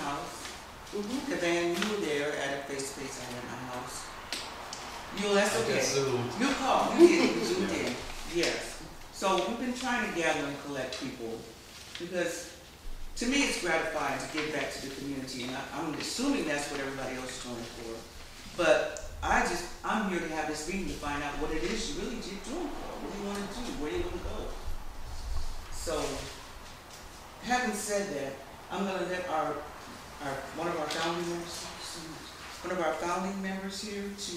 house. Cavan, you were there at a face-to-face at my house. That's okay. You called, you did, you zoomed in. Yes. So we've been trying to gather and collect people because to me it's gratifying to give back to the community, and I'm assuming that's what everybody else is doing it for. But I'm here to have this meeting to find out what it is you really did doing for. What do you want to do? Where do you want to go? So, having said that, I'm going to let one of our founding members here to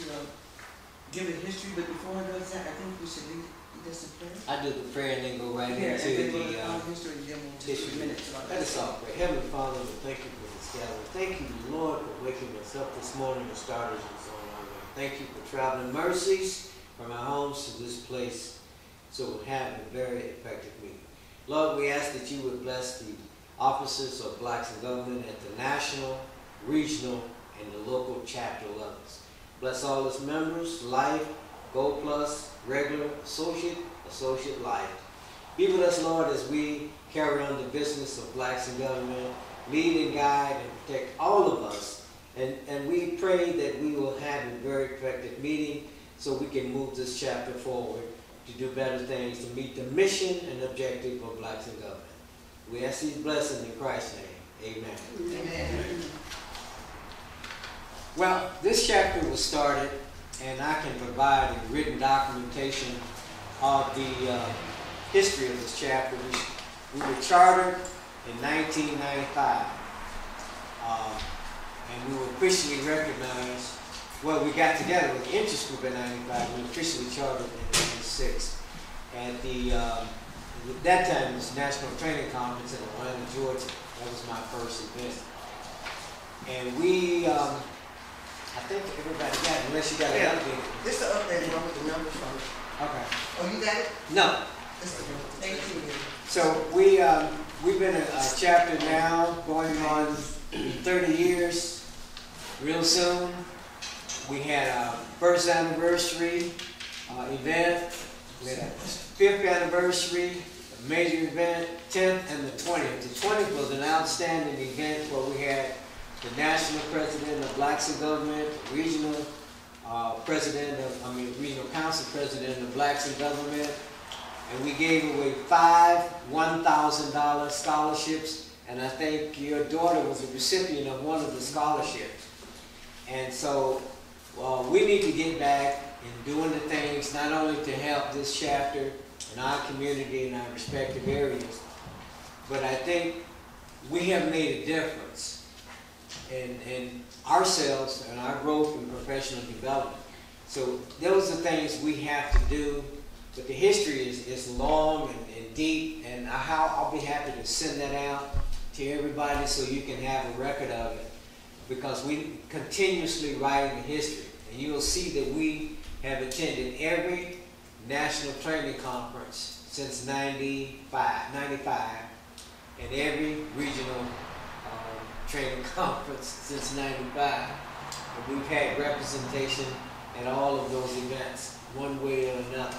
give the history. But before he does that, I think we should lead this in prayer. I do the prayer and then go right into the history, and then we'll take a minute to let us all pray. Heavenly Father, we thank you for this gathering. Thank you, Lord, for waking us up this morning and starting us on our way. Thank you for traveling mercies from our homes to this place so we'll have a very effective meeting. Lord, we ask that you would bless the officers of Blacks in Government at the national, regional, and the local chapter levels. Bless all its members, life, Gold Plus, regular, associate life. Be with us, Lord, as we carry on the business of Blacks in Government, lead and guide and protect all of us. And we pray that we will have a very effective meeting so we can move this chapter forward to do better things, to meet the mission and objective of Blacks in Government. We ask these blessings in Christ's name. Amen. Amen. Well, this chapter was started, and I can provide a written documentation of the history of this chapter. We were chartered in 1995, and we were officially recognized. Well, we got together with the interest group in 95. We were officially chartered in 96. At that time, it was National Training Conference in Atlanta, Georgia. That was my first event. And we, I think everybody got it, unless you got it updated. This is the updated one with the numbers from it. Okay. Oh, you got it? No. Thank you. So we've been a chapter now going on 30 years. Real soon. We had our first anniversary event. We had our 5th anniversary, a major event, 10th and the 20th. The 20th was an outstanding event where we had the national president of Blacks in Government, regional regional council president of Blacks in Government, and we gave away 5 $1,000 scholarships, and I think your daughter was a recipient of one of the scholarships. And so we need to get back in doing the things not only to help this chapter in our community in our respective areas, but I think we have made a difference in ourselves and our growth and professional development. So those are things we have to do, but the history is long and deep, and I'll be happy to send that out to everybody so you can have a record of it, because we continuously write in history. And you'll see that we have attended every national training conference since 95, and every regional training conference since 95. And we've had representation at all of those events, one way or another.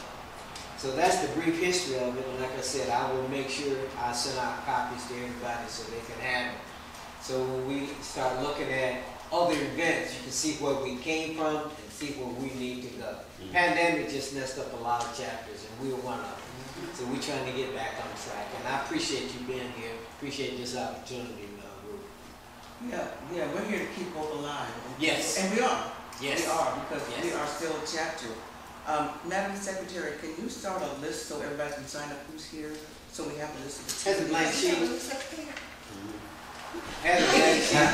So that's the brief history of it, and like I said, I will make sure I send out copies to everybody so they can have it. So when we start looking at other events, you can see where we came from and see where we need to go. Pandemic just messed up a lot of chapters, and we were one of them. So we're trying to get back on track, and I appreciate you being here. Appreciate this opportunity, Ruth. Yeah, we're here to keep hope alive. Yes. And we are. Yes. We are, because we are still a chapter. Madam Secretary, can you start a list so everybody can sign up who's here, so we have a list of the Has a blank sheet. Has a blank sheet.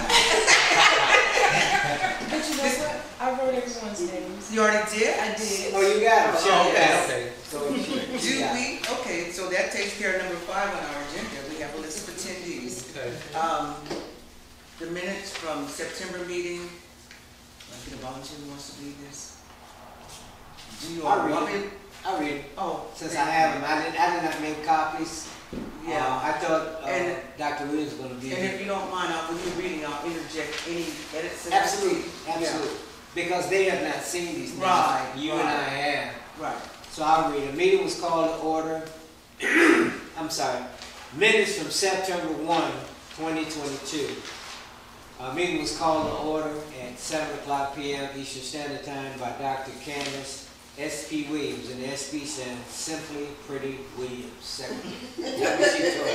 But you know what? I wrote everyone's names. You already did? I did. Oh, you got it. Oh, okay. So okay, so that takes care of number 5 on our agenda. We have a list of attendees. Okay. The minutes from September meeting. I get a volunteer who wants to read this. Do you all want me? I'll read it. Oh, since I have them, I did not make copies. Yeah. I thought Dr. Williams was going to be and here. if you don't mind, when you're reading, I'll interject any edits. Absolutely. Because they have not seen these things. Right. You and I have. Right. So I'll read it. A meeting was called to order. I'm sorry. Minutes from September 1, 2022. Our meeting was called to order at 7 o'clock p.m. Eastern Standard Time by Dr. Candace S.P. Williams, and the S.P. stands Simply Pretty Williams. Second. That's what she told me.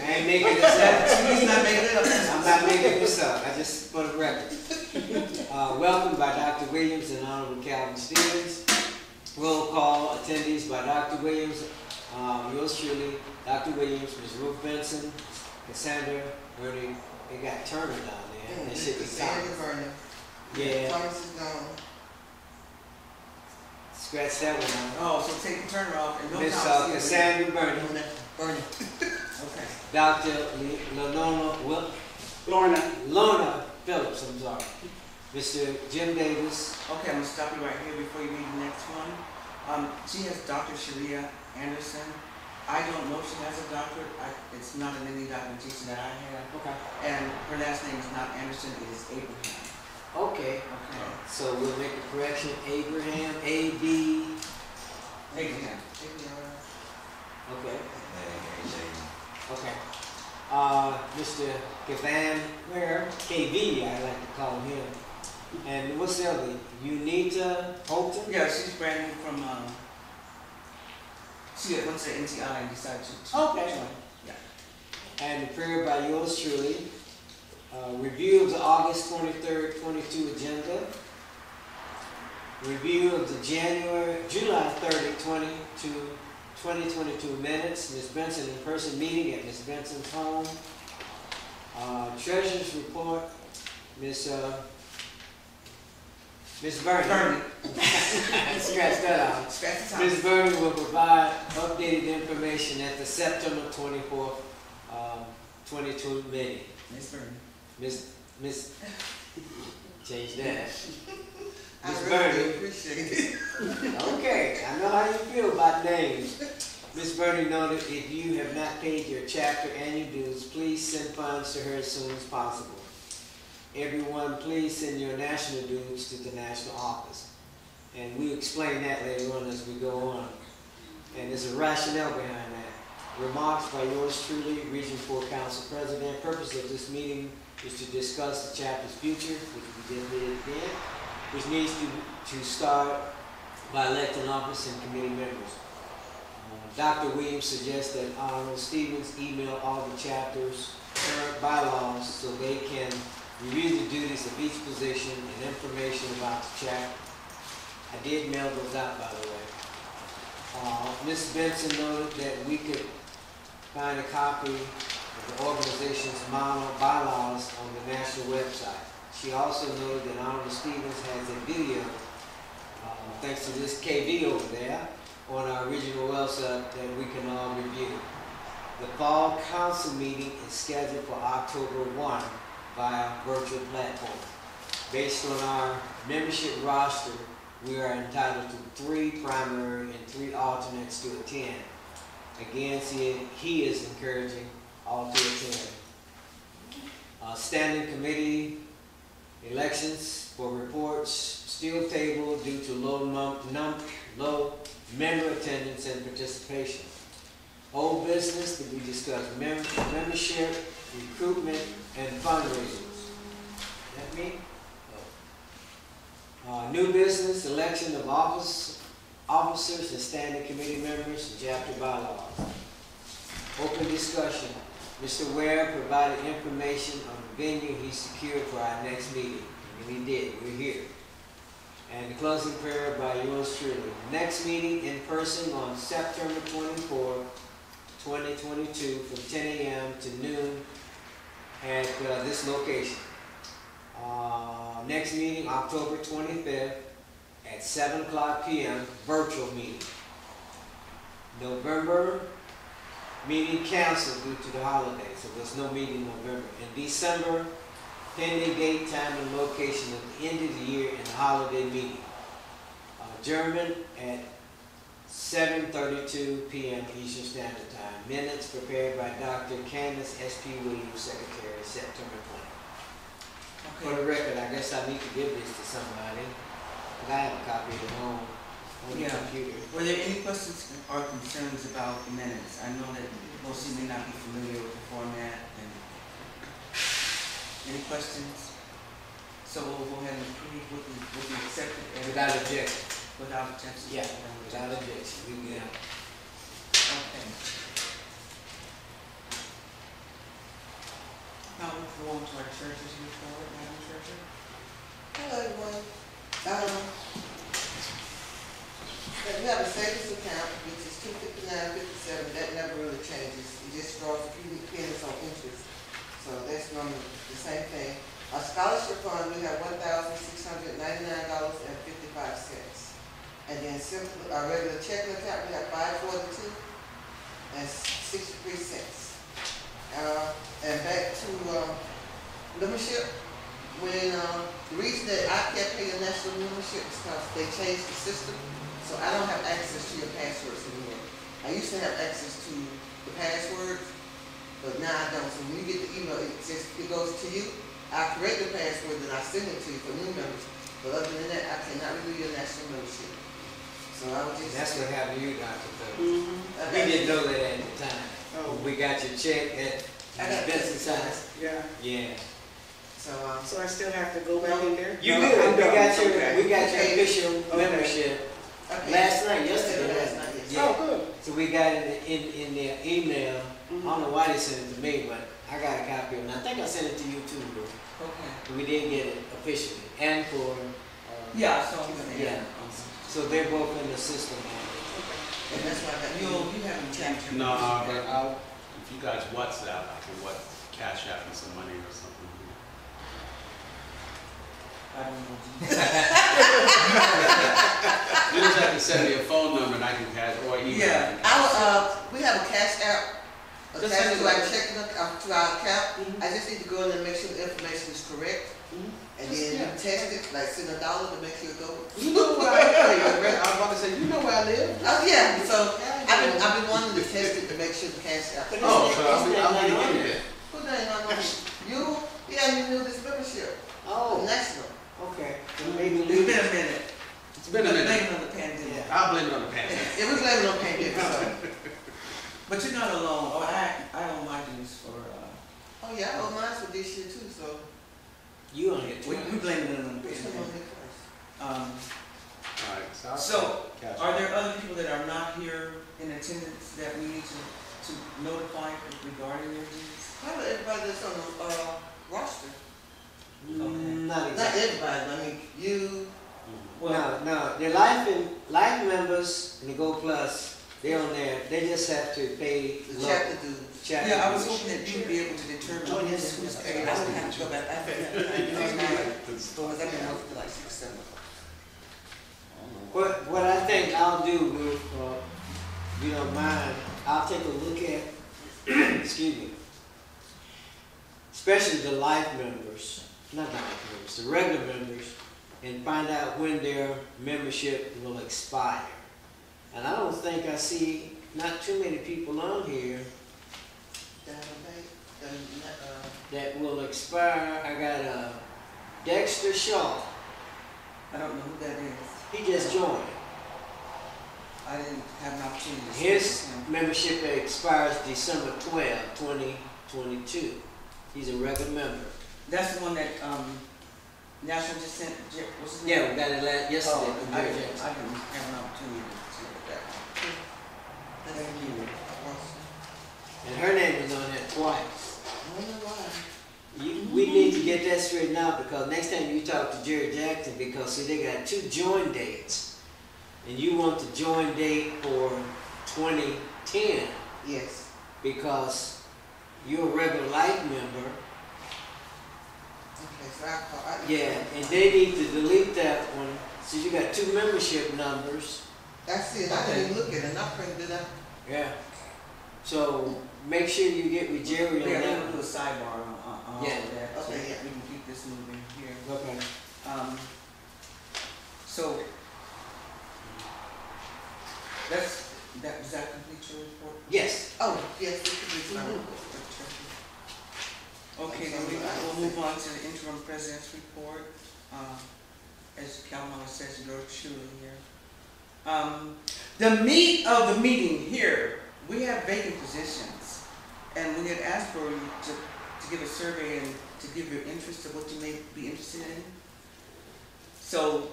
I ain't making this up. She's not making it up. I'm not making this up. I just for the record. Welcomed by Dr. Williams and Honorable Calvin Stevens. Roll call attendees by Dr. Williams, yours truly, Dr. Williams, Ms. Ruth Benson, Cassandra, Bernie. They got Turner down there. That should be Cassandra Thomas. Vernon. Yeah. Thomas is gone. Scratch that one out. Oh, so take the turner off and no Miss Thomas. Cassandra Bernie. Vernon. Okay. Dr. Lorna Phillips, I'm sorry. Mr. Jim Davis. Okay, I'm gonna stop you right here before you read the next one. She has Dr. Sharia Anderson. I don't know if she has a doctorate. It's not in any documentation that I have. Okay. And her last name is not Anderson, it is Abraham. Okay. Okay. So we'll make a correction. Abraham, A-B. Abraham. Okay. Okay. Mr. Kavan, where? KV, I like to call him. And what's the other? Unita Holton? Yeah, she's brand new from, she went to NTI and decided to Okay. join. Yeah. And the prayer by yours truly. Review of the August 23rd, 22 agenda. Review of the July 30, 2022 minutes. Ms. Benson in-person meeting at Ms. Benson's home. Treasurer's report. Miss Bernie. Scratch that out. Scratch the top. Ms. Bernie will provide updated information at the September 24th, 22 meeting. Miss Bernie. Miss, change that. I Miss really Bernie. appreciate it. Okay, I know how you feel about names. Ms. Bernie noted if you have not paid your chapter annual dues, please send funds to her as soon as possible. Everyone, please send your national dues to the national office. And we'll explain that later on as we go on. And there's a rationale behind that. Remarks by yours truly, Region 4 Council President. Purpose of this meeting is to discuss the chapter's future, which we just did again, which needs to start by electing office and committee members. Dr. Williams suggests that Honorable Stevens email all the chapters' current bylaws so they can review the duties of each position and information about the chapter. I did mail those out, by the way. Ms. Benson noted that we could find a copy of the organization's model bylaws on the national website. She also noted that Honorable Stevens has a video, thanks to this KV over there, on our original website that we can all review. The fall council meeting is scheduled for October 1 via virtual platform. Based on our membership roster, we are entitled to 3 primary and 3 alternates to attend. Again, he is encouraging all to attend. Standing committee elections for reports still tabled due to low member attendance and participation. Old business that we discussed, membership, recruitment, and fundraisers. That me? New business, election of officers and standing committee members, and chapter bylaws. Open discussion. Mr. Ware provided information on the venue he secured for our next meeting. And he did. We're here. And the closing prayer by yours truly. Next meeting in person on September 24th, 2022 from 10 a.m. to noon at this location. Next meeting, October 25th at 7 o'clock p.m., virtual meeting. November meeting canceled due to the holiday, so there's no meeting in November. In December, pending date, time, and location at the end of the year and the holiday meeting. Adjournment at 7:32 p.m. Eastern Standard Time. Minutes prepared by Dr. Candace S.P. Williams, Secretary, September 20. For the record, I guess I need to give this to somebody, because I have a copy of it home on the computer. Were there any questions or concerns about the minutes? I know that most of you may not be familiar with the format. And Any questions? So we'll go ahead and approve with the accepted edit. Without objection. Without objection. Yeah, without objection. We can. Okay. Now we'll go on to our church's report, Madam Treasurer. Hello, everyone. We have a savings account, which is $259.57. That never really changes. It just draws a few pennies on interest. So that's normally the same thing. Our scholarship fund, we have $1,699.55. And then simply, our regular checking account, we have $542 and 63 cents. And back to membership. When the reason that I can't pay your national membership is because they changed the system, so I don't have access to your passwords anymore. I used to have access to the passwords, but now I don't. So when you get the email, it goes to you. I create the password and I send it to you for new members. But other than that, I cannot renew your national membership. So I would just. That's what happened to you, Dr. Phillips. Mm-hmm. We didn't know that at the time. Oh. We got your check at business size. Yeah. Yeah. So I still have to go back in there? You No, good. Okay. We got your official Okay. membership okay. yesterday. Last night, yes. Yeah. Oh, good. So we got it in their email. I don't know why they sent it to me, but I got a copy of it. And I think I sent it to you too, bro. Okay. We did get it officially. And for, Yeah, so I'm gonna yeah. So they're both in the system. And that's why I got You haven't changed your No, membership. but if you guys WhatsApp, I can cash out me some money or something. I don't know. You just have to send me a phone number and I can cash or email. Yeah. we have a cash app Just attached send to it our to- checking account, to our account. I just need to go in and make sure the information is correct. And then you test it, like send $1 to make sure it goes. You know where I live. I was about to say, you know where I live. Oh, yeah, so I've been wanting to test it to make sure the cash app. Oh, so I'll be on it. Who name I know? You? Yeah, you knew this membership. Oh, National. okay. So maybe It's leave been it. a minute. It's been a minute. Blame it on the pandemic. I'll blame it on the pandemic. It was blaming on pandemic, so. But you're not alone. Oh, I owe my dues for, Oh, yeah, I owe mine for this year too, so. You on it. we blame it on the Which one on pandemic. it first? All right, so I'll So, cash are out. there other people that are not here in attendance that we need to notify regarding their dues? Probably everybody that's on the roster. Not Not exactly. everybody, I mean, you. No. The life members and the Go Plus, they're on there. They just have to pay. The chapter dues. Chapter Yeah, I was dues. hoping that you'd be able to determine Oh, yes, who's I paid. don't have to go back. I've been It's- I've been working till like 6, 7 o'clock. What I think I'll do, if you don't mind, I'll take a look at, excuse me, especially the life members, not the life members, the regular members, and find out when their membership will expire. And I don't think I see not too many people on here that will expire. I got Dexter Shaw. I don't know who that is. He just joined. I didn't have an opportunity to His speak with him. membership expires December 12, 2022. He's a regular member. That's the one that, National just sent, what's his name? Yeah, we got it yesterday. Oh, from I Jerry didn't Jackson. have an opportunity to look at that. Thank you. And her name is on there twice. I don't know why. We need to get that straightened out because next time you talk to Jerry Jackson, because see they got 2 join dates. And you want the join date for 2010 Yes. because you're a regular life member. Okay, so I'll call. Yeah, and they need to delete that one. So you got 2 membership numbers. That's it. I didn't even look at it. I printed it out. Yeah. So make sure you get with Jerry on Yeah, that. we'll do a sidebar on all of Yeah. that. So Okay, yeah. we can keep this moving here. Okay. So, does that complete your report? Yes. Oh, yes, it could be fine. Okay, then we'll move on to the interim president's report. As Calmar says, yours truly here. The meat of the meeting here, we have vacant positions. And we had asked for you to give a survey and to give your interest to what you may be interested in. So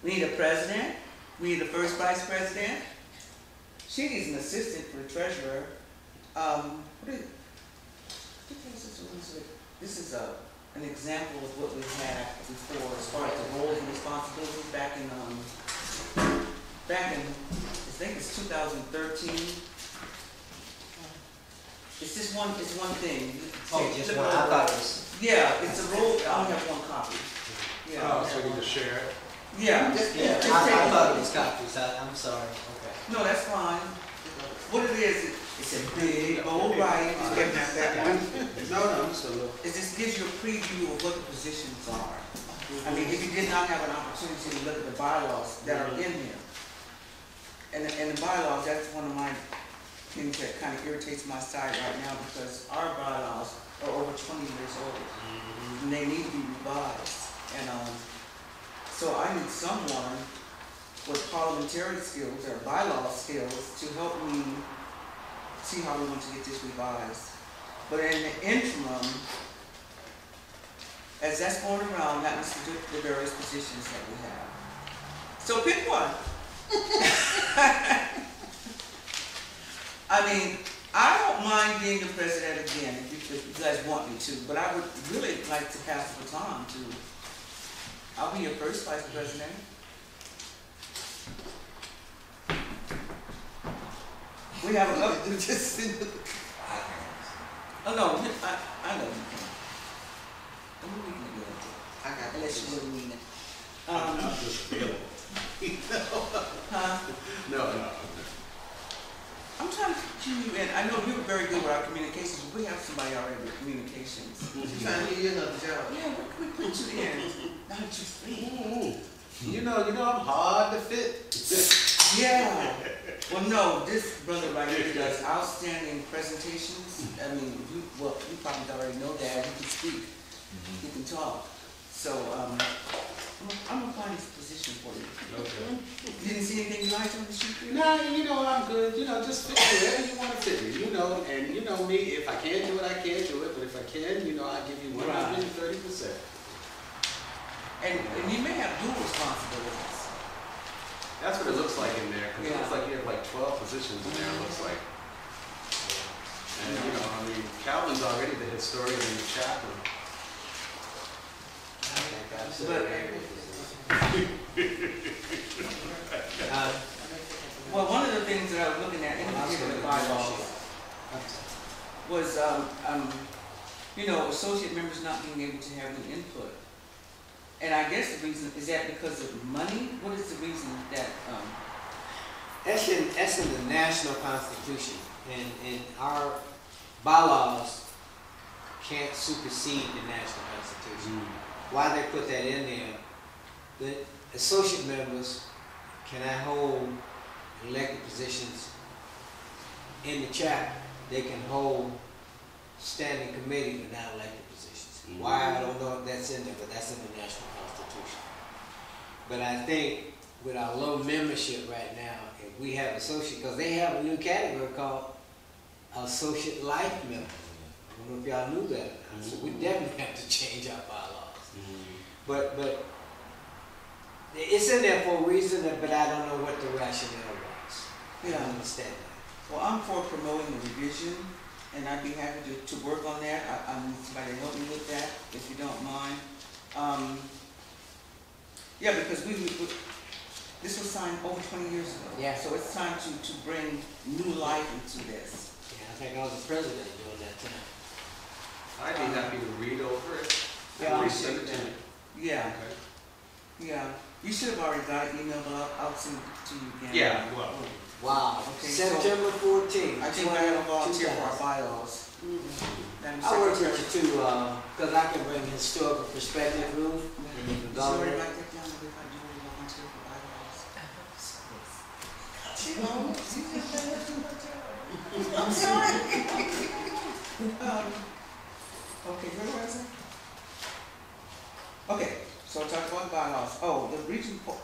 we need a president, we need a first vice president. She needs an assistant for the treasurer. This is an example of what we had before as far as the roles and responsibilities back in I think it's 2013. It's just one thing. Oh, just one, I thought it was. Yeah, it's a role, I only have one copy. Yeah. Oh, so we can share it? Yeah. Yeah, I thought it was copies, I'm sorry, okay. No, that's fine. What it is, it's a big, bold writing, it's getting at that one. No, so look. It just gives you a preview of what the positions are. I mean, if you did not have an opportunity to look at the bylaws that are in here. And the bylaws, that's one of my things that kind of irritates my side right now, because our bylaws are over 20 years old. And they need to be revised. And so I need someone with parliamentary skills or bylaw skills to help me see how we want to get this revised. But in the interim, as that's going around, that was the various positions that we have. So pick one. I mean, I don't mind being the president again if you guys want me to, but I would really like to pass the baton to, I'll be your first vice president. We have a oh no, I know you can. We can do it. I got Unless you really mean it. I'm just available. Huh? No. I'm trying to cue you in. I know you're very good with our communications. We have somebody already with communications. She's trying to give you another job. Yeah, where can we put you in? Now that you're free. You know, I'm hard to fit. Yeah. Well, no, this brother right here does outstanding presentations. I mean, you probably already know that. He can speak. He can talk. So, I'm gonna find this position for you. Okay. You didn't see anything you liked on the sheet? Nah, I'm good. Just fit me wherever you want to fit me. And you know me, if I can't do it, I can't do it. But if I can, I give you 130%. And you may have dual responsibilities. That's what it looks like in there. 'Cause Yeah. it looks like you have like 12 positions in there, it looks like. And Calvin's already the historian and the chaplain. Well, one of the things that I was looking at in the bylaws was, associate members not being able to have any input. And I guess the reason, is that because of money? What is the reason that, That's in the national constitution, and our bylaws can't supersede the national constitution. Why they put that in there, the associate members cannot hold elected positions in the chapter. They can hold standing committee but not elected positions. Why, I don't know if that's in there, but that's in the national constitution. But I think with our low membership right now, if we have associate, because they have a new category called associate life member. I don't know if y'all knew that. So we definitely have to change our bylaws. But it's in there for a reason, but I don't know what the rationale was. I don't understand that. well, I'm for promoting the revision, and I'd be happy to work on that. I need somebody to help me with that, if you don't mind. Yeah, because this was signed over 20 years ago. Yeah. So it's time to bring new life into this. Yeah, I think I was the president during that time. I'd be happy to read over it. Yeah, And I resend it to you. Yeah, Okay. yeah. You should have already got an email, but I'll send it to you again. Yeah, well. Wow. Okay, so September 14th. I think I have a volunteer for our 2000. bylaws. Madam I work Secretary. with you too, because I can bring historical perspective through. And you can Did you go already there. write that down, if I do a volunteer for bylaws? I'm sorry. Okay, where was I? Okay, so I talked about bylaws. Oh, the reason for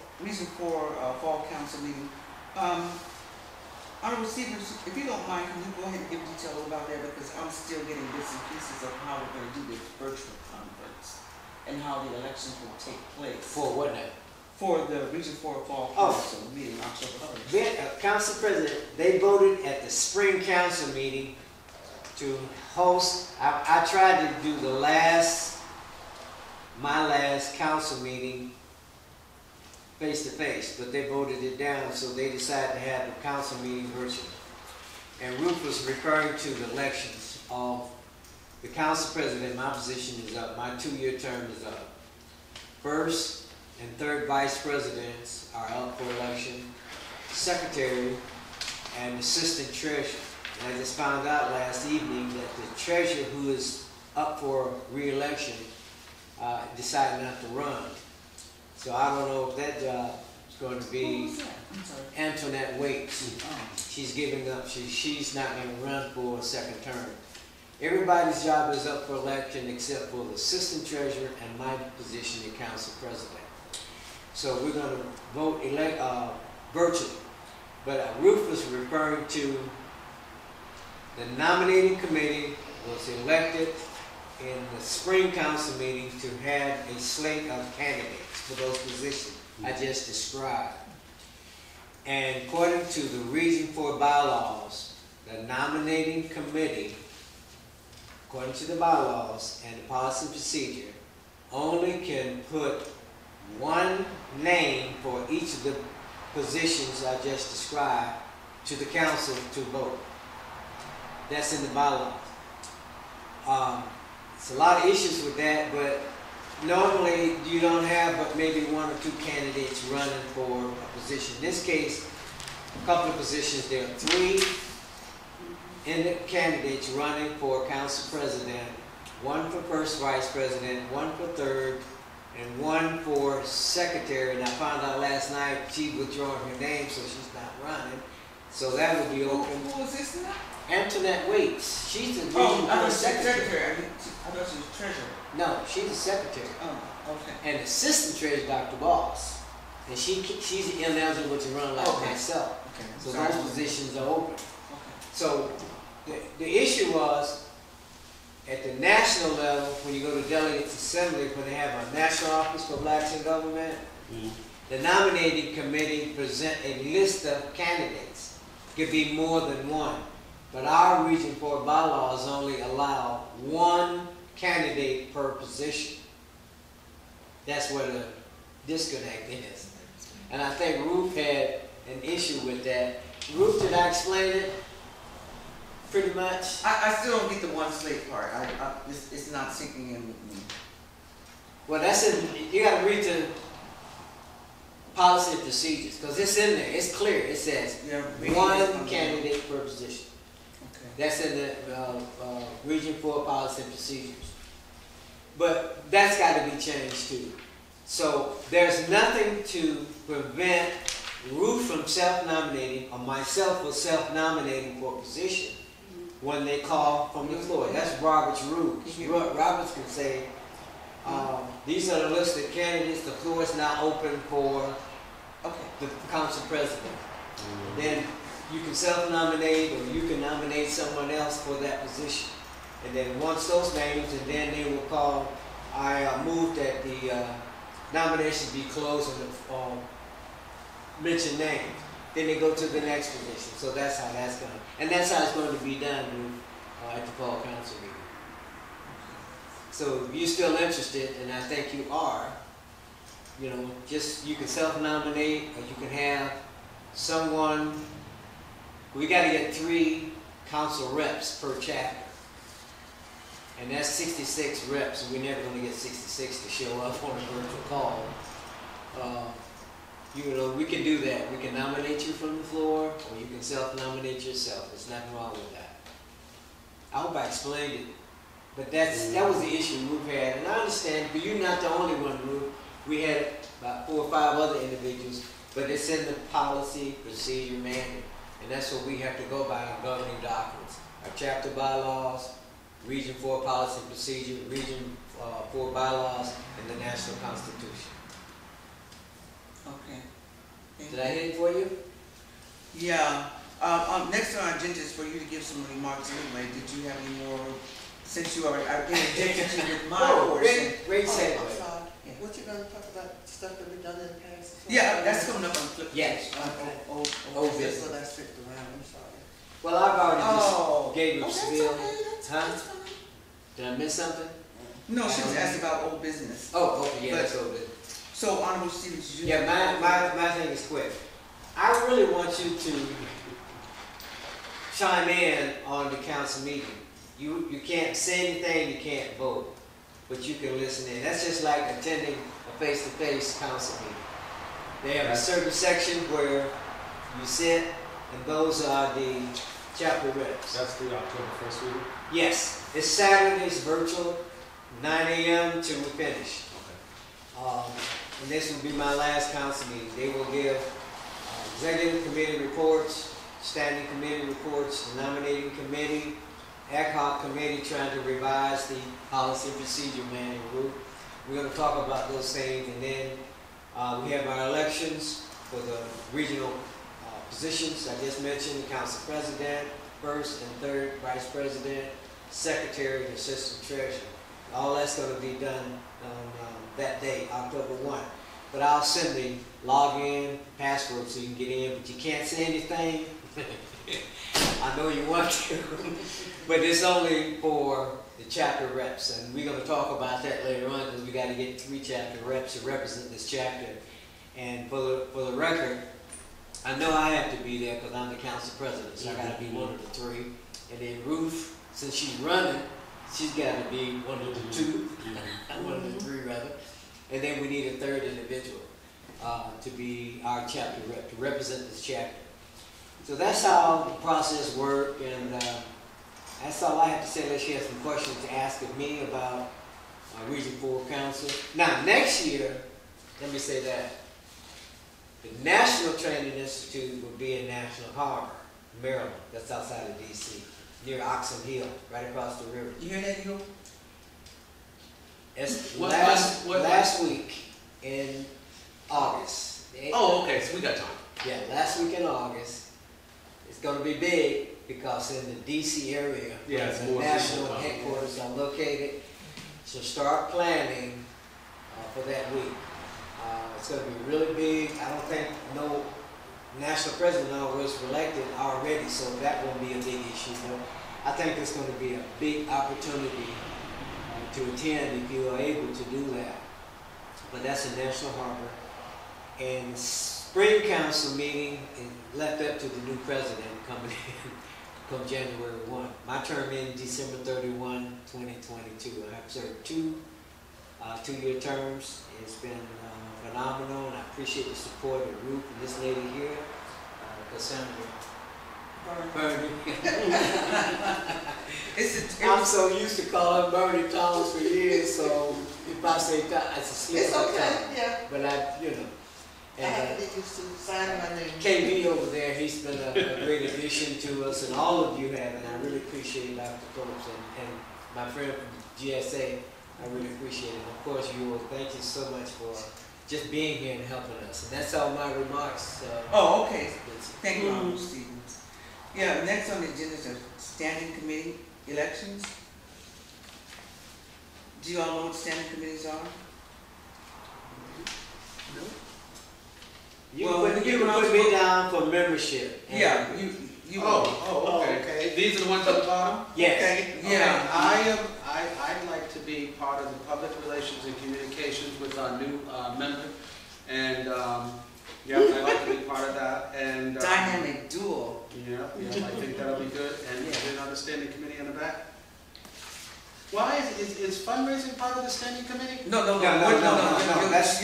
fall council meeting. Our receivers, if you don't mind, can you go ahead and give detail about that, because I'm still getting bits and pieces of how we're gonna do this virtual conference and how the elections will take place. For what now? For the Region 4 Fall Council meeting October 1st. Council President, they voted at the spring council meeting to host, I tried to do my last council meeting face to face, but they voted it down, so they decided to have the council meeting virtually. And Ruth was referring to the elections of the council president. My position is up, my 2-year term is up. First and third vice presidents are up for election, secretary and assistant treasurer. And I just found out last evening that the treasurer who is up for re-election decided not to run. So I don't know if that job is going to be Antoinette Waits. She's giving up. She's not going to run for a second term. Everybody's job is up for election except for the assistant treasurer and my position, the council president. So we're going to vote virtually. But Ruth was referring to the nominating committee was elected in the spring council meeting to have a slate of candidates for those positions I just described. And according to the Region 4 bylaws, the nominating committee, according to the bylaws and the policy and procedure, only can put one name for each of the positions I just described to the council to vote. That's in the bylaws. It's a lot of issues with that, but normally you don't have but maybe 1 or 2 candidates running for a position. In this case, a couple of positions, there are 3 candidates running for council president, 1 for first vice president, 1 for third, and 1 for secretary. And I found out last night she withdrawing her name, so she's not running. So that would be open. Who is this now? Antoinette Waits. She's the Region 4 secretary. I thought she was treasurer. No, she's the secretary. Oh, okay. And assistant treasurer, Dr. Boss. And she's ineligible to run like myself. Okay. So those positions are open. Okay. So the issue was, at the national level, when you go to delegates assembly, when they have a national office for blacks in government, the nominating committee present a list of candidates. It could be more than 1. But our Region 4 bylaws only allow 1 candidate per position. That's where the disconnect is. And I think Ruth had an issue with that. Ruth, did I explain it? Pretty much? I still don't get the 1 slate part. It's not sinking in with me. Well, that's in, you got to read the policy and procedures, because it's in there. It's clear. It says 1 candidate per position. That's in the Region 4 policy and procedures. But that's got to be changed too. So there's nothing to prevent Ruth from self-nominating or myself from self-nominating for a position when they call from the floor. That's Robert's rules. Roberts can say, these are the listed candidates. The floor is now open for the council president. Then you can self-nominate or you can nominate someone else for that position. And then once those names, and then they will call, I move that the nominations be closed and mention names. Then they go to the next position. So that's how that's going. And that's how it's going to be done at the fall council meeting. So if you're still interested, and I think you are, you know, just you can self-nominate or you can have someone. We got to get 3 council reps per chapter. And that's 66 reps, and we're never going to get 66 to show up on a virtual call. You know, we can do that. We can nominate you from the floor, or you can self-nominate yourself. There's nothing wrong with that. I hope I explained it. But that was the issue Ruth had. And I understand, but you're not the only one, Ruth. We had about 4 or 5 other individuals, but it's in the policy procedure manual. And that's what we have to go by in governing documents. Our chapter bylaws, Region 4 policy and procedure, Region 4 bylaws, and the National Constitution. Okay. Did I hit it for you? Yeah. Next on our agenda is for you to give some remarks anyway. Did you have any more, since you are interjected you with my portion? Great I'm segue. sorry. What you gonna talk about, stuff that we done in the past? Yeah, that's coming up on flip. Yes. Oh, Old that's business. what I skipped around, I'm sorry. Well, I've already Oh. just gave you a That's spiel. okay, that's Huh? fine. Did I miss something? No, she was asking about old business. Oh, okay, yeah, that's old business. So, Honorable Stevens, you. Yeah, my thing is quick. I really want you to chime in on the council meeting. You can't say anything, you can't vote, but you can listen in. That's just like attending a face-to-face council meeting. They have a certain section where you sit, and those are the chapter reps. That's the October 1st meeting? Yes, it's Saturday, it's virtual, 9 a.m. till we finish. And this will be my last council meeting. They will give executive committee reports, standing committee reports, the nominating committee, ad hoc committee trying to revise the policy and procedure manual. We're going to talk about those things, and then we have our elections for the regional positions. I just mentioned the council president, first and third vice president, secretary, and assistant treasurer. All that's going to be done on that day, October 1. But I'll send the login password so you can get in, but you can't say anything. I know you want to, but it's only for the chapter reps, and we're going to talk about that later on because we got to get 3 chapter reps to represent this chapter. And for the record, I know I have to be there because I'm the council president, so I got to be one of the 3. And then Ruth, since she's running, she's got to be one of the 2, one of the 3 rather. And then we need a 3rd individual to be our chapter rep, to represent this chapter. So that's how the process works, and that's all I have to say. Unless you have some questions to ask of me about Region 4 Council. Now, next year, let me say that the National Training Institute will be in National Harbor, Maryland. That's outside of D.C., near Oxon Hill, right across the river. You hear that, you? It's What last week in August. Oh, okay, so we got time. Yeah, last week in August. It's going to be big because in the D.C. area, Yeah, it's the more national people coming. headquarters are located. So start planning for that week. It's going to be really big. I don't think no national president was elected already, so that won't be a big issue. But I think it's going to be a big opportunity to attend if you are able to do that. But that's in National Harbor. And spring council meeting is left up to the new president coming in come January 1. My term ends December 31, 2022. I have served 2-year terms. It's been phenomenal, and I appreciate the support of Ruth and this lady here, Cassandra. Bernie. I'm so used to calling Bernie Thomas for years, so if I say Thomas, it's a slip. It's okay, yeah. But I have to get used to signing my name. KB over there, he's been a great addition to us, and all of you have, and I really appreciate Dr. Phillips and my friend from GSA. I really appreciate it. Of course, you will. Thank you so much for just being here and helping us. And that's all my remarks. Oh, okay. Thank you, Honorable Stevens. Yeah, next on the agenda is a standing committee elections. Do you all know what standing committees are? No. You can put me down for membership. Yeah, you. Okay. These are the ones at the bottom? Yes. Okay, Yeah, yeah. I'd like to be part of the public relations and communications with our new member, and yeah, I'd like to be part of that. And Dynamic duo. Yeah, I think that'll be good. And then on the standing committee in the back. Why is fundraising part of the standing committee? No. That's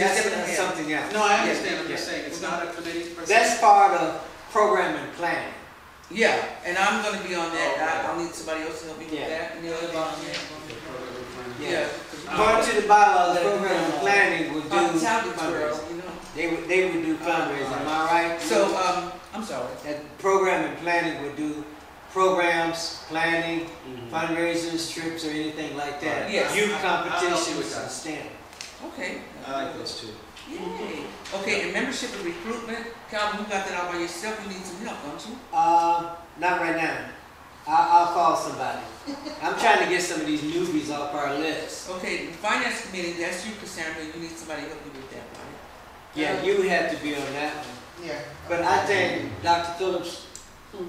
something else. No, I understand. I'm just saying it's not a committee per se. That's part of program and planning. Yeah, and I'm going to be on that. Okay. I'll need somebody else to help me with that. Any other volunteers? Yeah. According to the bylaws, program and planning would do Childish girl, fundraising. you know. They would do fundraising. Am I right? So, I'm sorry. That program and planning would do programs, planning, fundraisers, trips, or anything like that. Yes. Youth I'll help you competitions with that. and STEM. Okay. I like those two. Yay. Okay, and membership and recruitment, Calvin, you got that all by yourself, you need some help, don't you? Not right now. I'll call somebody. I'm trying to get some of these newbies off our list. Okay, the finance committee, that's you, Cassandra, you need somebody to help you with that, right? Yeah, you would have to be on that one. Yeah. But I think, Dr. Phillips,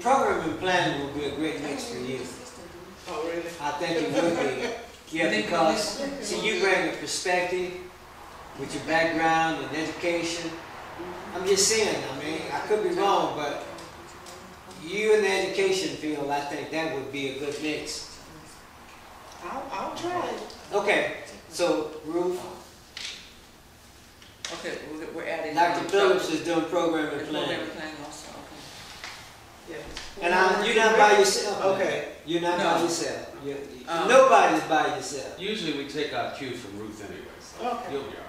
program and planning will be a great mix for you. Oh, really? I think it would be. Yeah, because, see, you bring a perspective with your background and education. I'm just saying, I mean, I could be wrong, but you in the education field, I think that would be a good mix. I'll try. Okay, so Ruth, Okay, we're adding. Dr. Phillips is doing program and Program planning. and planning also, okay. Yeah. And you're not by yourself. Okay. You're not No. by yourself. Nobody's by yourself. Usually we take our cue from Ruth anyway, so Okay. you'll be all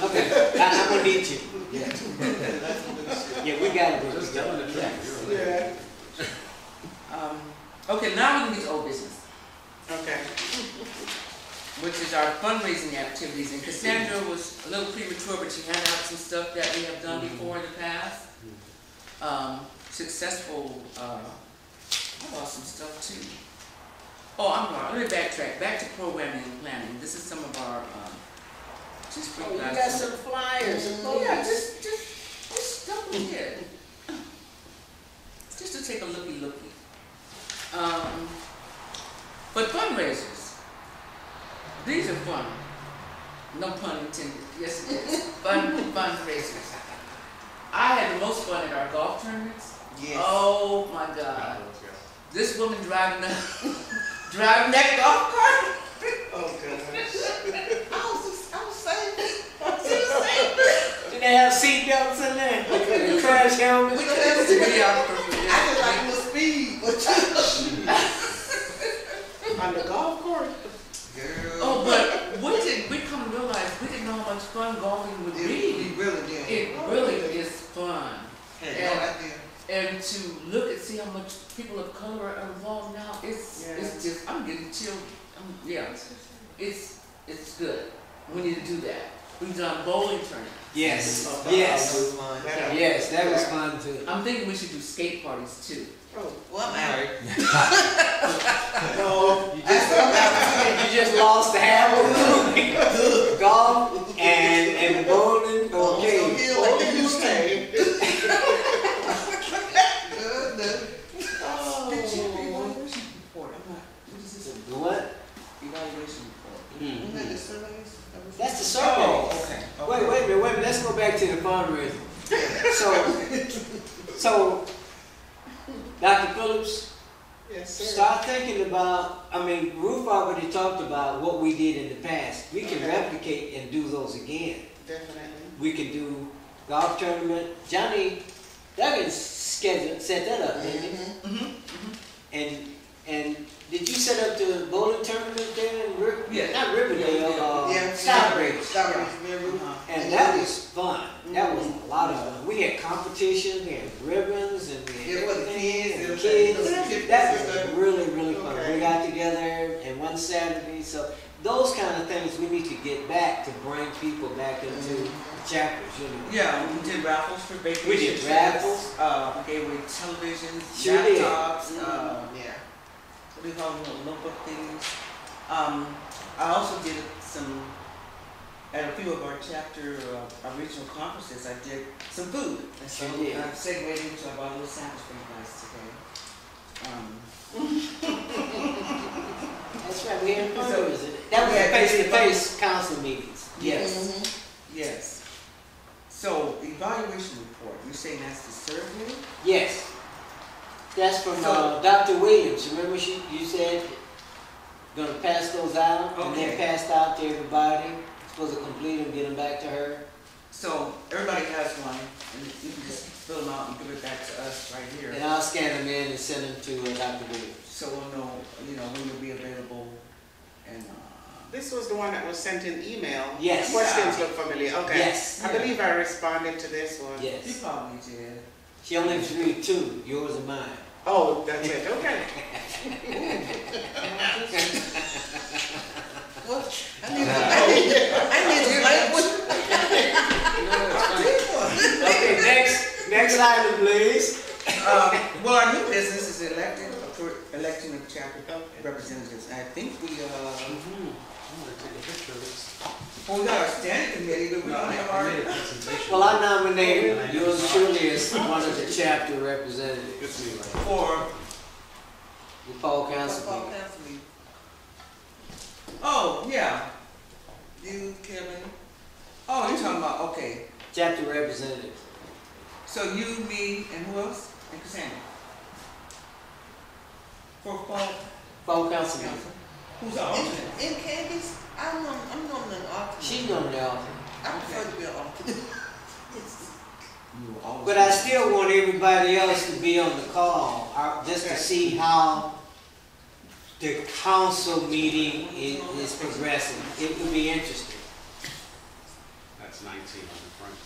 Okay, I'm gonna need you. Yeah, yeah, we gotta right. do Just this. telling the truth. You're right. Yeah. Okay, now we can get to old business, Okay. which is our fundraising activities. And Cassandra was a little premature, but she handed out some stuff that we have done before in the past. Successful, I lost some stuff too. Oh, I'm sorry, let me backtrack, back to programming and planning. This is some of our, just Oh, for you guys. got some flyers. Yeah, just stuff we did. Just to take a looky. But fundraisers, these are fun. No pun intended. Yes, it is. Fundraisers. I had the most fun at our golf tournaments. Yes. Oh my God. This woman driving that golf cart. Oh, goodness. I was saying, Do they have seat belts in there? Crash helmets? We could have video I just like the speed, but On the golf course? girl. Oh, but we come to realize we didn't know how much fun golfing would be. It really did. It really is fun. Had no idea. And to look and see how much people of color are involved now, it's just, I'm getting chilled. It's good. We need to do that. We've done bowling tournaments. Yes, That yes, was fun. yes, that was fun too. I'm thinking we should do skate parties too. Oh, Well, I'm out. no. You just lost the half of the golf and bowling. Okay. Oh, you say. Did you evaluation report? I'm not, what is this? The what? Evaluation report. That's the survey. Okay. Wait a minute. Let's go back to the fundraising. So, Dr. Phillips, Yes, sir. start thinking about, Ruth already talked about what we did in the past. We can replicate and do those again. Definitely. We can do golf tournament. Johnny Duggan set that up, didn't he? And did you set up the bowling tournament there in not Riverdale, Starbridge. And that was fun. That was a lot of fun. We had competition, we had ribbons, and we had kids. That was really, really fun. Okay. We got together and one Saturday, so those kind of things we need to get back to bring people back into chapters, Yeah, we did raffles for vacation. We did raffles. We gave away televisions, Sure did. laptops, what do you call them, little notebook things. I also did at a few of our chapter, our regional conferences, I did some food. And so Sure did. I'm segueing into about a little sandwich for you guys today. That's right, we had fundraising. That was the face-to-face council meetings. Yes. Yes. So, evaluation report, you're saying that's the survey? Yes. That's from Dr. Williams. Remember you said gonna pass those out and then Okay. passed out to everybody. Supposed to complete them, get them back to her. So, everybody has one, and you can just fill them out and give it back to us right here. And I'll scan them in and send them to Dr. Williams. So we'll know, when you'll be available, and, This was the one that was sent in email. Yes. Questions look familiar. Okay. Yes. I believe I responded to this one. you Yes. probably did. She only has to read two, yours and mine. Oh, that's it, okay. Well, I need to like what. Okay, next item, please. Well, our new business is election of chapter representatives. I think we, I'm gonna take a picture of this. well, we got our standing committee, but we don't have our. Well, I nominate yours truly as one of the chapter representatives It's me, right? For, the fall council Fall meeting. council meeting. oh, yeah. You, Kevin, Oh, you're talking about, okay. Chapter representative. So you, me, and who else? And Cassandra. For fall Fall council meeting. council. Who's our alternate? in Candice, I'm normally an alternate. She's nominated alternate. I prefer to be an alternate. You were always. But I still want everybody else to be on the call, just to see how the council meeting is progressing. It would be interesting. That's 19 on the front,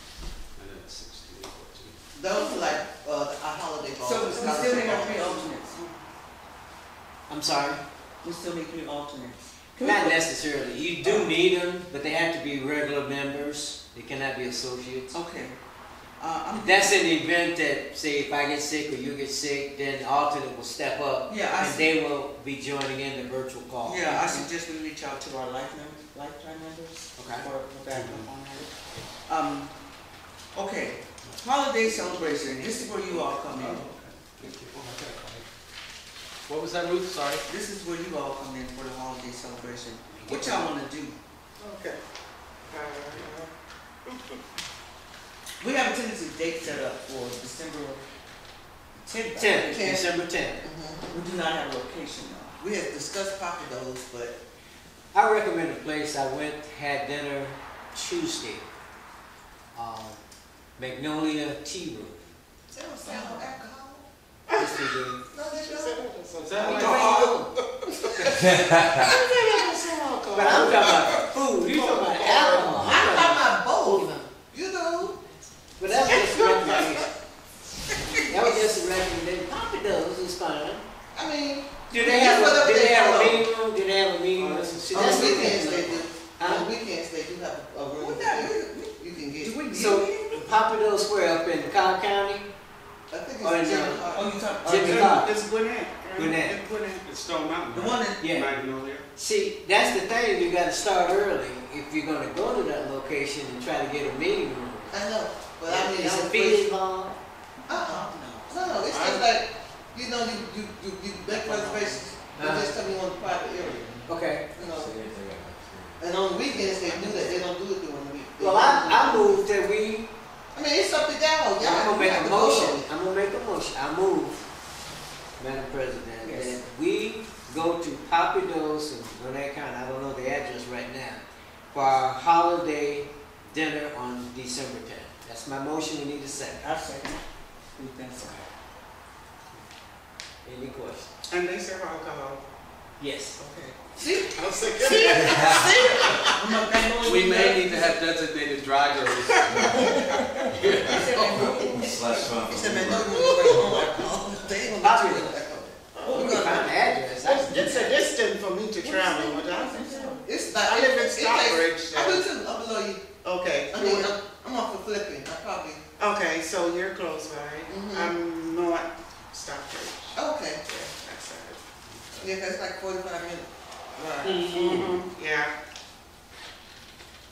and then it's 16, 14. Those are like, a holiday ball. So we still need our 3 alternates. I'm sorry? We still need 3 alternates. Not necessarily. You do need them, but they have to be regular members. They cannot be associates. Okay. That's in the event that, say, if I get sick or you get sick, then the alternate will step up. Yeah, I and see. they will be joining in the virtual call. Yeah, I suggest we reach out to our lifetime members. Okay. For backup on that. Okay, holiday celebration, this is where you all come in. Thank you. Oh, okay. What was that, Ruth? Sorry. This is where you all come in for the holiday celebration. What y'all wanna do? Okay. We have a tentative date set up for December 10th. 10th, December 10th. We do not have a location though. We had discussed those, but I recommend a place. I went, had dinner Tuesday. Magnolia Tea Room. they don't sell no alcohol. Yes, they do. No, they Is don't. that We like- drink But I'm talking about food. You talking about alcohol. I'm talking about both. You know. But that was just a recommendation. That was just a recommendation. Papa does is fine. I mean, Do they have a meeting room? Do they have a meeting room? See, on that's the the weekends thing. they do. Huh? On the weekends they do have a room What that that, you can get. do we So, need? Papa does where up in Cobb County? I think Oh, it's no. Jimmy Oh, Hart. you talking? Jimmy Clark. It's Gwinnett. Gwinnett. Gwinnett. It's Stone Mountain. The right? one that, Yeah. Magnolia. See, that's the thing. You gotta start early if you're gonna go to that location and try to get a meeting room. I know, but I mean, Is I'm a fee involved? No, it's just like, you know, you make reservations, you just tell me on the private area, Okay. you know. And on the weekends, they do that, they don't do it during the week. Well, I moved that we, I mean, it's up to y'all, I'm y'all. gonna make have a to vote. motion. I'm gonna make a motion. I move, Madam President, Yes. that we go to Papa Do's in Gwinnett County, I don't know the address right now, for our holiday dinner on December 10th. That's my motion. We need a second. I second it. Who thinks so? Any questions? And they serve alcohol. Yes. Okay. See, I'll say I'm a Magnolia. We may need to have designated drivers. he said, man, no, they ain't gonna do it. Oh, we can find the address. It's a distance for me to travel, but It's like, I live in it takes- Stockbridge. I do too, I'm below you. Okay. I mean, I'm off of flipping, I probably, Okay, so you're close by. Mhm. I'm not Stockbridge. okay. Yeah, that's it. Yeah, that's like 45 minutes. Right. Mm-hmm. Yeah.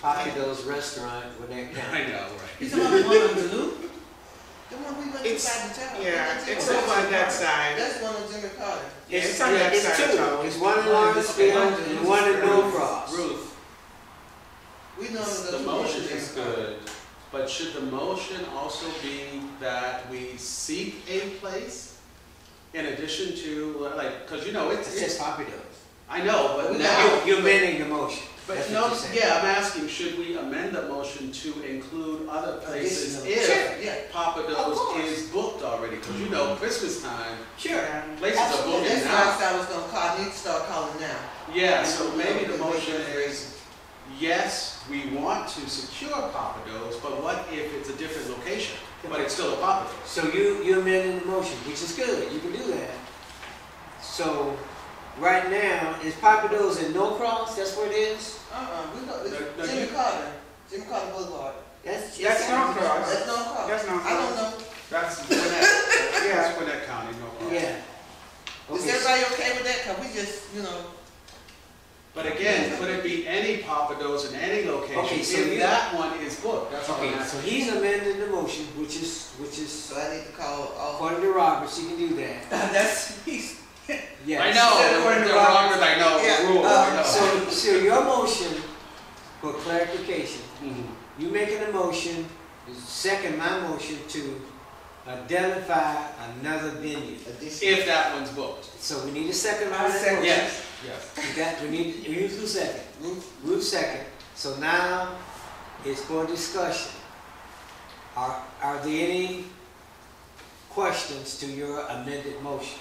Papa Do's restaurant, Gwinnett I County. know, You right? talking about the one on Duluth? The one we went It's- to by the town. Yeah, it's over on that side. That's one of Jimmy Carter. Yeah, it's on that It's side of two. town. It's one in Lawrenceville and one in Norcross. Ruth, We know the motion is good, but should the motion also be that we seek a place in addition to, like, because you know, It says Papa Do's. I know, but now. You're amending the motion. But That's no, what you're saying. yeah, I'm asking, should we amend the motion to include other places if Yeah. Papa Of Do's course. is booked already? Because you know, Christmas time, Sure. places are Absolutely. booking That's why I now. said I was gonna call, I need to start calling now. Yeah, so maybe the motion is yes, we want to secure Papados, but what if it's a different location, but it's still a Papados? So you amended the motion, which is good, you can do that. So, right now, is Papados in Norcross, that's where it is? We know, No, it's Jimmy Carter Boulevard. That's Norcross. That's Norcross. That's Norcross. I don't know. That's Gwinnett, that's Gwinnett County, no problem. Yeah. Is Okay, everybody okay with that? Cause we just, But again, could it be any Papados in any location? Okay, so if you- that one is booked, that's all I'm Okay, asking. so he's amending the motion, which is, so I need to call off. according to Roberts, you can do that. Yes. I know, According to the Robert, I know, Yeah, the rule, I know. So your motion, for clarification, you making a motion, second my motion to identify another venue. If that one's booked. So we need a second on I that second. motion. Yes. We need, Ruth second. Ruth second. So now it's for discussion. Are there any questions to your amended motion?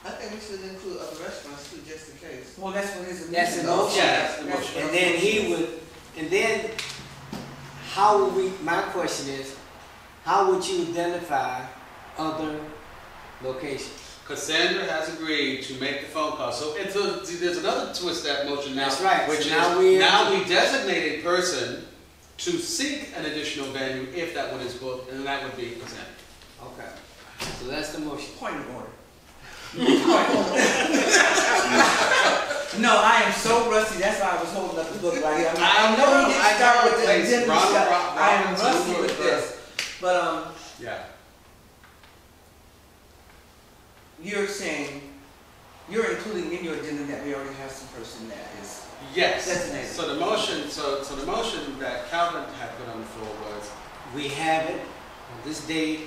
I think we should include other restaurants too, just in case. Well, that's what his That's the amendment. motion. Yeah, that's the motion. And then he would, and then how would we, my question is, how would you identify other locations? Cassandra has agreed to make the phone call. So there's another twist to that motion now. That's right. Which So is now we designate a person to seek an additional venue if that one is booked, and that would be Cassandra. Okay, so that's the motion. Point of order. No, I am so rusty, that's why I was holding up the book right here. I know he didn't start with the Thanks, agenda Ronald, stuff. I am Ronald, rusty Ronald, with this. But, Yeah. you're saying, you're including in your agenda that we already have some person that is, Yes. Designated. So the motion, so the motion that Calvin had put on the floor was, We have it on this date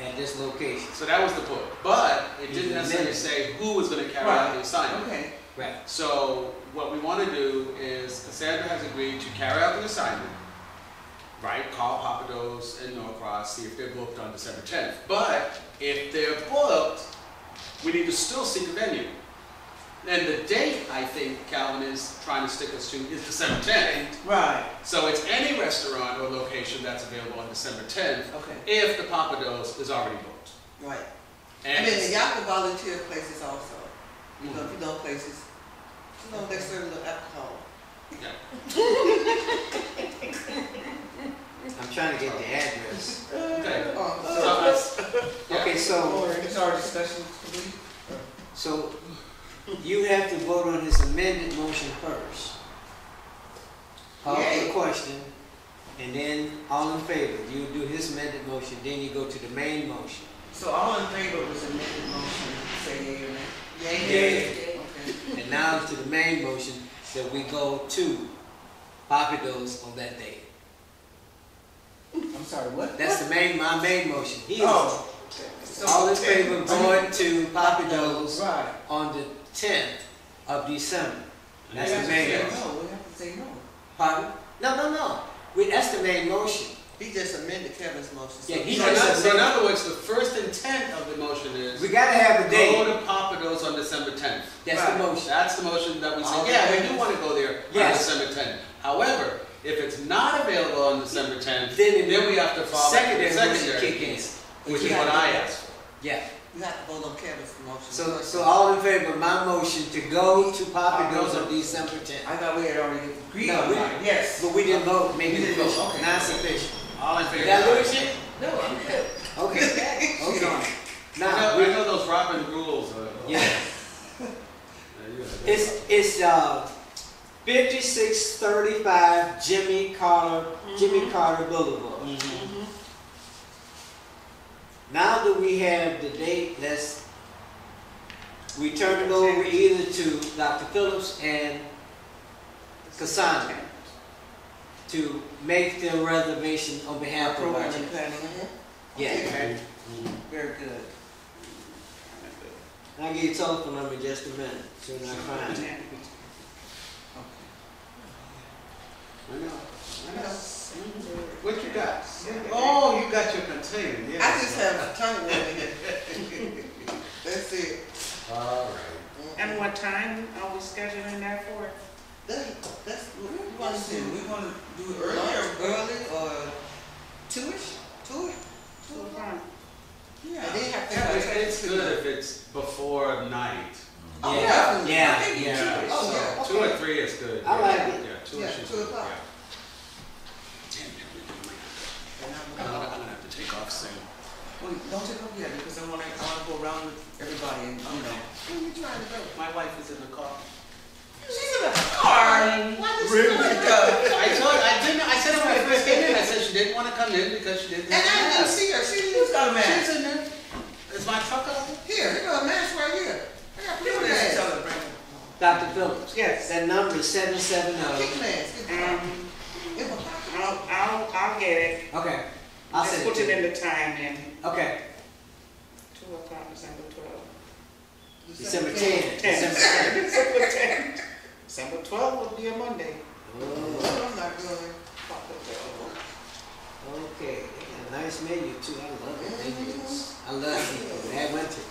at this location. so that was the book, but it didn't necessarily say who was going to carry out the assignment. okay. Right. So what we want to do is Cassandra has agreed to carry out the assignment, right? Call Papados and Norcross, see if they're booked on December 10th. But if they're booked, we need to still seek a venue. And the date, I think, Calvin is trying to stick us to is December 10th. Right, So it's any restaurant or location that's available on December 10th okay, if the Papados is already booked. Right. And Y'all can volunteer places also. If you know places, they serve the alcohol. I'm trying to get the address. okay. So, Yeah. Okay, so, is our discussion complete? so you have to vote on his amended motion first. Call for the Yay. question, and then all in favor. You do his amended motion, then you go to the main motion. So all in favor of this amended motion, say yea or nay? Yay. Okay. And now to the main motion, that we go to Papados on that day. I'm sorry, what? That's my main motion. He is Oh. So- all in favor of going to Papados Right. on the 10th of December. That's We the have to main say motion. no, we have to say no. Pardon? No. That's the main motion. he just amended Kevin's motion. Yeah, he So just in other words, the first intent of the motion is We gotta have a go date. to Papados on December 10th. That's Right. the motion. That's the motion that we say, Okay. yeah, we do want to go there on Yes. December 10th. However, if it's not available on December 10th, Then then we have to follow the secondary motion secondary kick in. piece, which is what I asked for. Yeah. You have to vote on Kevin's motion. So all in favor of my motion to go to Papados on December 10th. I thought we had already agreed No, on we- that, yes. But we didn't vote, make We it didn't vote, official, okay. not sufficient. All in favor? Did I lose it? No, I'm good. Okay. She's on it. I Now, know those Robin rules. yeah, You gotta- it's 5635 Jimmy Carter Boulevard. Now that we have the date, we turn it over either to Dr. Phillips and Cassandra to make the reservation on behalf of our Program church. and planning, Yeah. okay, very good. I'll give you a telephone number in just a minute, soon as I find it. I know. What you got? Oh, you got your container, yeah. I just have a tongue in here. That's it. All right. And what time are we scheduling that for? That's what we want to Question, do. we wanna do it Lunch earlier. early or two-ish? Two o'clock. Yeah. And they have to. It's good if it's before night. Oh, Yeah. definitely. Yeah. I think you Yeah. two-ish. Oh, yeah. So 2 or Okay. 3 is good. I like it. Yeah, 2 Yeah, is 2 o'clock. Yeah. Damn, And I'm gonna have to take off soon. Well, don't take up yet, because I wanna go around with everybody and, you know. Where you trying to go? My wife is in the car. She's in the car. Why did she want to go? I said when I first came in, I said she didn't want to come in because she didn't And have I a didn't mask. see her. Who's got a mask? She's in there. Is my truck out there? Here, you got a mask right here. I got You plenty of didn't tell masks. her, bring it. Dr. Phillips. Yes. That number is 770. Kick mask. It was I'll get it. Okay. I'll Just send put it it to you. in the time and Okay. 2 o'clock, December 12th. December 10th. 10th. December 10th. December 10th. December 12th will be a Monday. Oh, I'm not going. okay. They got a nice menu too. I love it. Menus. I love seafood. That winter.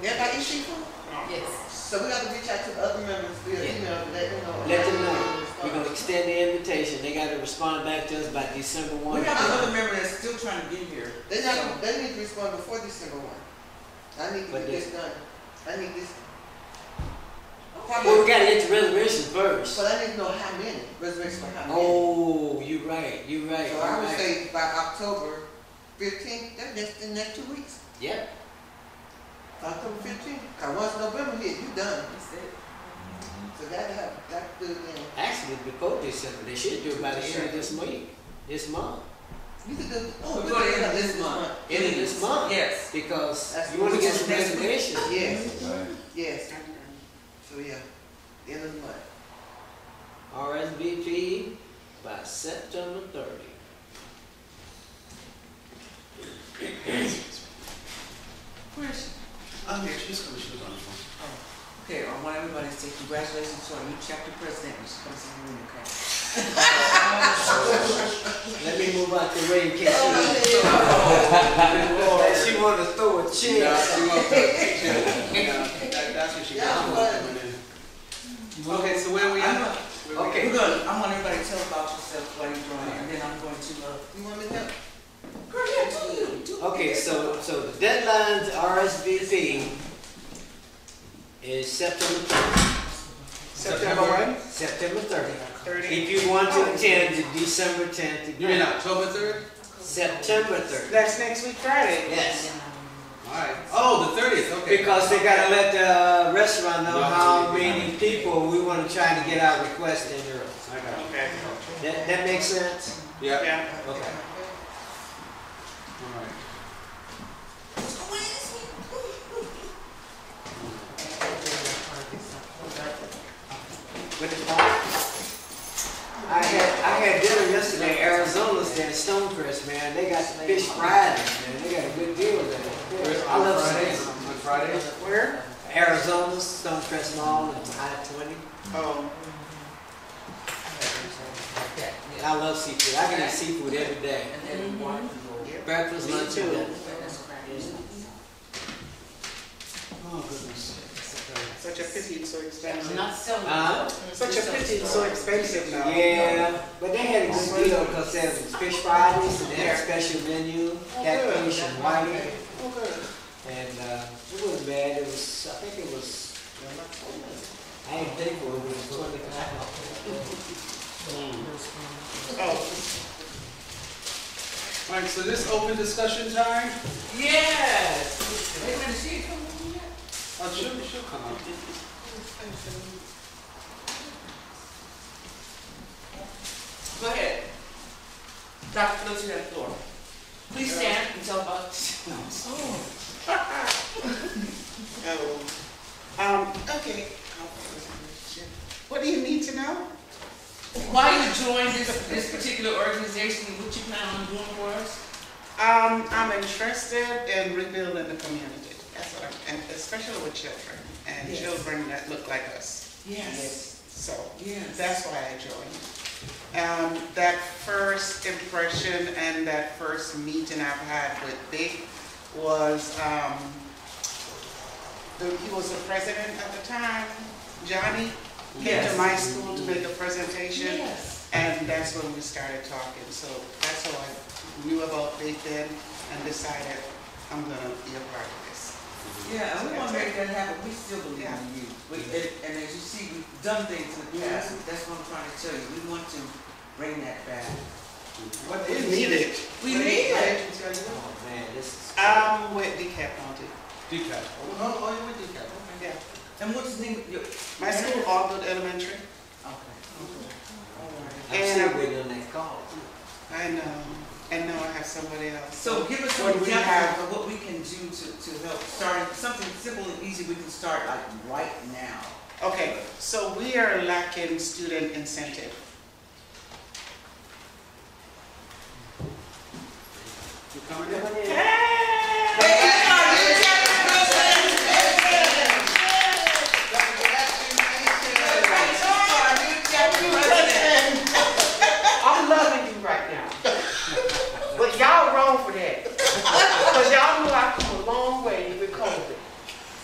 Everybody eat seafood? Yes. So we got to reach out to the other members via Yeah. email to let them know. Let them know. We're gonna extend the invitation. They gotta respond back to us by December 1. We have another member that's still trying to get here. They So- need to respond before December 1. I need to But get this done. I need this. Well, we gotta get the reservations first. But I need to know how many reservations for how many. Oh, you're right. You're right. So You're I would right. say by October 15th, that's in the next 2 weeks. Yep. October 15th. Cause once November hit, you done. That's it. So that do it then. Actually, before December, they should do it by the end of this week. This month. You could do. We're going to end of this month. End of this month. Yes. Because That's you want to get some next week. reservations. Yes. Yes. So yeah, end of the month. RSVP by September 30. Where is she? Oh, yeah, she's coming. She was on the phone. Okay, I want everybody to say congratulations to our new chapter president when she comes in the room, okay? Let me move out the way in case she want to throw a chair. Yeah, she won't. That's what she got. Okay, so where we at? Okay. I want everybody to tell about yourself while you're drawing, and then I'm going to, You want me to help? girl, yeah, do you. Okay, so the deadline to RSVP is September 30th. September what? September 30th. 30. If you want to attend the December 10th You mean event. October 3rd? September 30th. That's next week Friday. Yes. Alright. Oh, the 30th, okay. Because they gotta let the restaurant know Yeah, how yeah. many people we want to try to get our request in early. I got you. Okay. That makes sense? Yeah. Yeah. Okay. Alright. With the I had dinner yesterday, Arizona's there, Stonecrest, man. They got fish Fridays, man. They got a good deal there. I love Fridays? steak. On Fridays? Where? Arizona's, Stonecrest Mall, and I-20. Oh. I love seafood. I can eat seafood every day. And then walk and go. Breakfast, lunch, and dinner. Oh, goodness. Such a pity it's so expensive. I'm not selling. Such a pity it's so expensive now. Yeah, but they had a good deal because there was Fish Fridays and they had a special menu, catfish and whiting. Oh, good. And it wasn't bad. It was, I think it was, I didn't think it was 25. Oh. Alright, so this open discussion time? Yes. Wait a minute, she come over yet? Oh, she'll come up. Go ahead. Dr. Phillips, you have the floor. Please stand and tell about. Okay. What do you need to know? Why you joined this particular organization, what you plan on doing for us? I'm interested in rebuilding the community. That's what and especially with children and Yes. children that look like us. Yes. So Yes. that's why I joined. That first impression and that first meeting I've had with Dick was, he was the president at the time, Johnny. came to my school to make a presentation. Yes. And that's when we started talking. So that's how I knew about Big Ben and decided I'm gonna be a part of this. Yeah, and we want to make that happen. We still believe Yeah. in you. And as you see, we've done things in the past. That's what I'm trying to tell you. We want to bring that back. What we need it. We need it. Oh, man, this is. With DCAP County. Decaf. Oh, you went decaf. Okay. Yeah. And what's the name of your? My school, Allgood Elementary. Okay. I'm And still waiting on that call. I know. And now I have somebody else. So give us some What we have- examples of what we can do to help start something simple and easy we can start like right now. Okay, so we are lacking student incentive. You coming in? I'm loving you right now. But y'all wrong for that. Because y'all know I come a long way with COVID.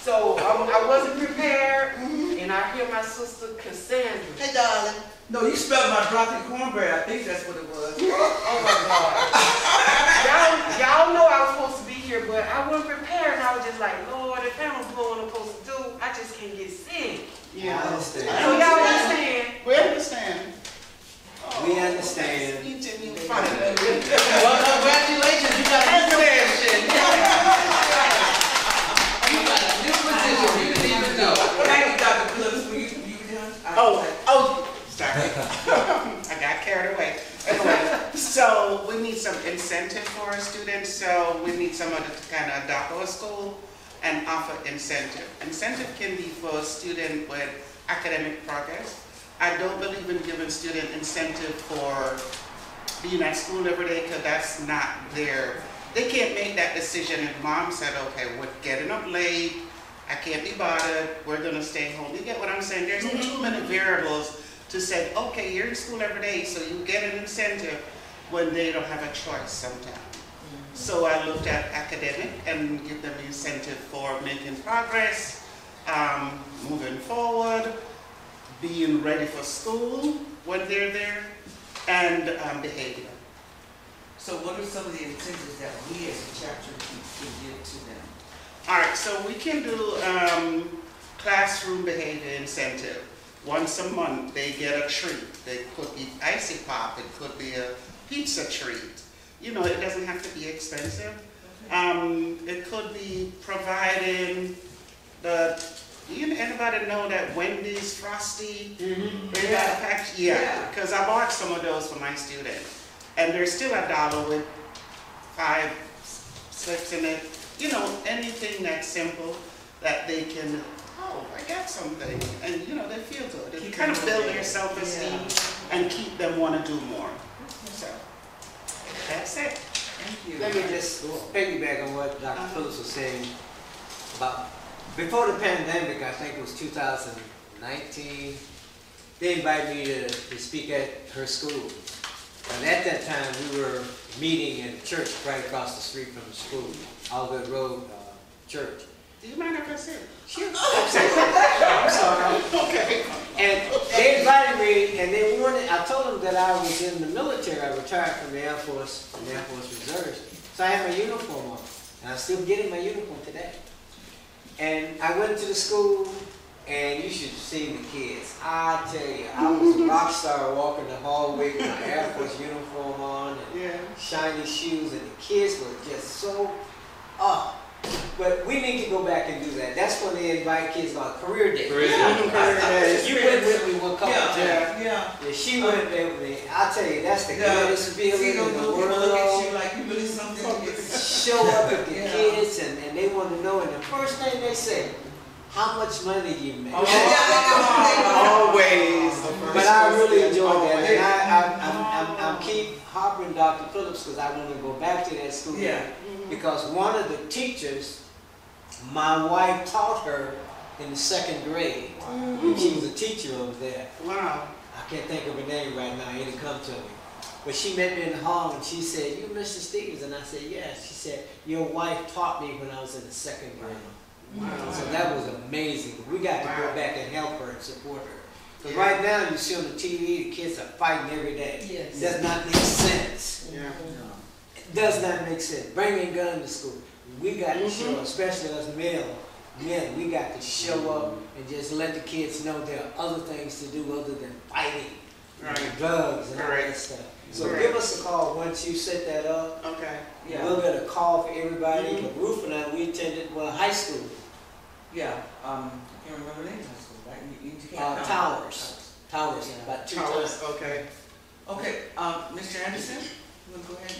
So I wasn't prepared, and I hear my sister Cassandra. Hey, darling. No, you spelled my broccoli cornbread. I think that's what it was. Oh my God. Y'all know I was supposed to be here, but I wasn't prepared, and I was just like, Lord, if I don't do what I'm supposed to do, I just can't get sick. Yeah, I understand. So y'all understand? We understand. We understand. You did me fine. Well, congratulations. You got a new position. You got a new position. You didn't even know. Thank you, Dr. Phillips. Were you done? Sorry. I got carried away. Anyway, so we need some incentive for our students. So we need someone to kind of adopt our school and offer incentive. Incentive can be for a student with academic progress. I don't believe in giving student incentive for being at school every day because that's not their, they can't make that decision. And mom said, okay, we're getting up late. I can't be bothered. We're going to stay home. You get what I'm saying? There's too many variables to say, okay, you're in school every day, so you get an incentive when they don't have a choice sometimes. So I looked at academic and give them incentive for making progress, moving forward, being ready for school when they're there, and behavior. So what are some of the incentives that we as a chapter can give to them? All right, so we can do classroom behavior incentive. Once a month, they get a treat. It could be icy pop, it could be a pizza treat. You know, it doesn't have to be expensive. It could be providing anybody know that Wendy's Frosty? They got a package? Yeah, because I bought some of those for my students. And they're still $1 with 5 slips in it. You know, anything that's simple that they can, oh, I got something. And, you know, they feel good. It kind of build their self-esteem and keep them want to do more. So, that's it. Thank you. Let me just piggyback on what Dr. Phillips was saying about before the pandemic. I think it was 2019. They invited me to speak at her school. And at that time, we were meeting in a church right across the street from the school, Allgood Road Church. Do you mind if I say it? Sure. I'm sorry. Okay. And they invited me, and they wanted, I told them that I was in the military. I retired from the Air Force, Reserves. So I had my uniform on, and I'm still getting my uniform today. And I went to the school, and you should have seen the kids. I tell you, I was a rock star walking the hallway with my Air Force uniform on and shiny shoes, and the kids were just so up. But we need to go back and do that. That's when they invite kids on career day. Career day. You went with me one couple times. Yeah. Yeah, she went there with me. I tell you, that's the greatest feeling See in those the little people look at you world. like you really something. Show up with the kids, and they want to know. And the first thing they say, how much money do you make? Always. But I really enjoyed that, and I'm keep harping Dr. Phillips because I want to go back to that school. Yeah. Because one of the teachers, my wife taught her in the 2nd grade. She was a teacher over there. Wow. I can't think of her name right now. It didn't come to me. But she met me in the hall and she said, "You Mr. Stevens?" And I said, "Yes." She said, "Your wife taught me when I was in the 2nd grade." Wow. So that was amazing. We got to go back and help her and support her. Because right now, you see on the TV, the kids are fighting every day. Yes. It does not make sense. Yeah. It does not make sense. Bringing guns to school. We got to show, especially us men, we got to show up and just let the kids know there are other things to do other than fighting, and drugs and all that stuff. So give us a call once you set that up. Okay. Yeah. We'll get a call for everybody. But Ruth and I, we attended high school. Yeah, I can't remember the name of the school, right? You can't count. Towers. Yeah. About 2 Towers, times. okay. Okay, Mr. Anderson, you want to go ahead?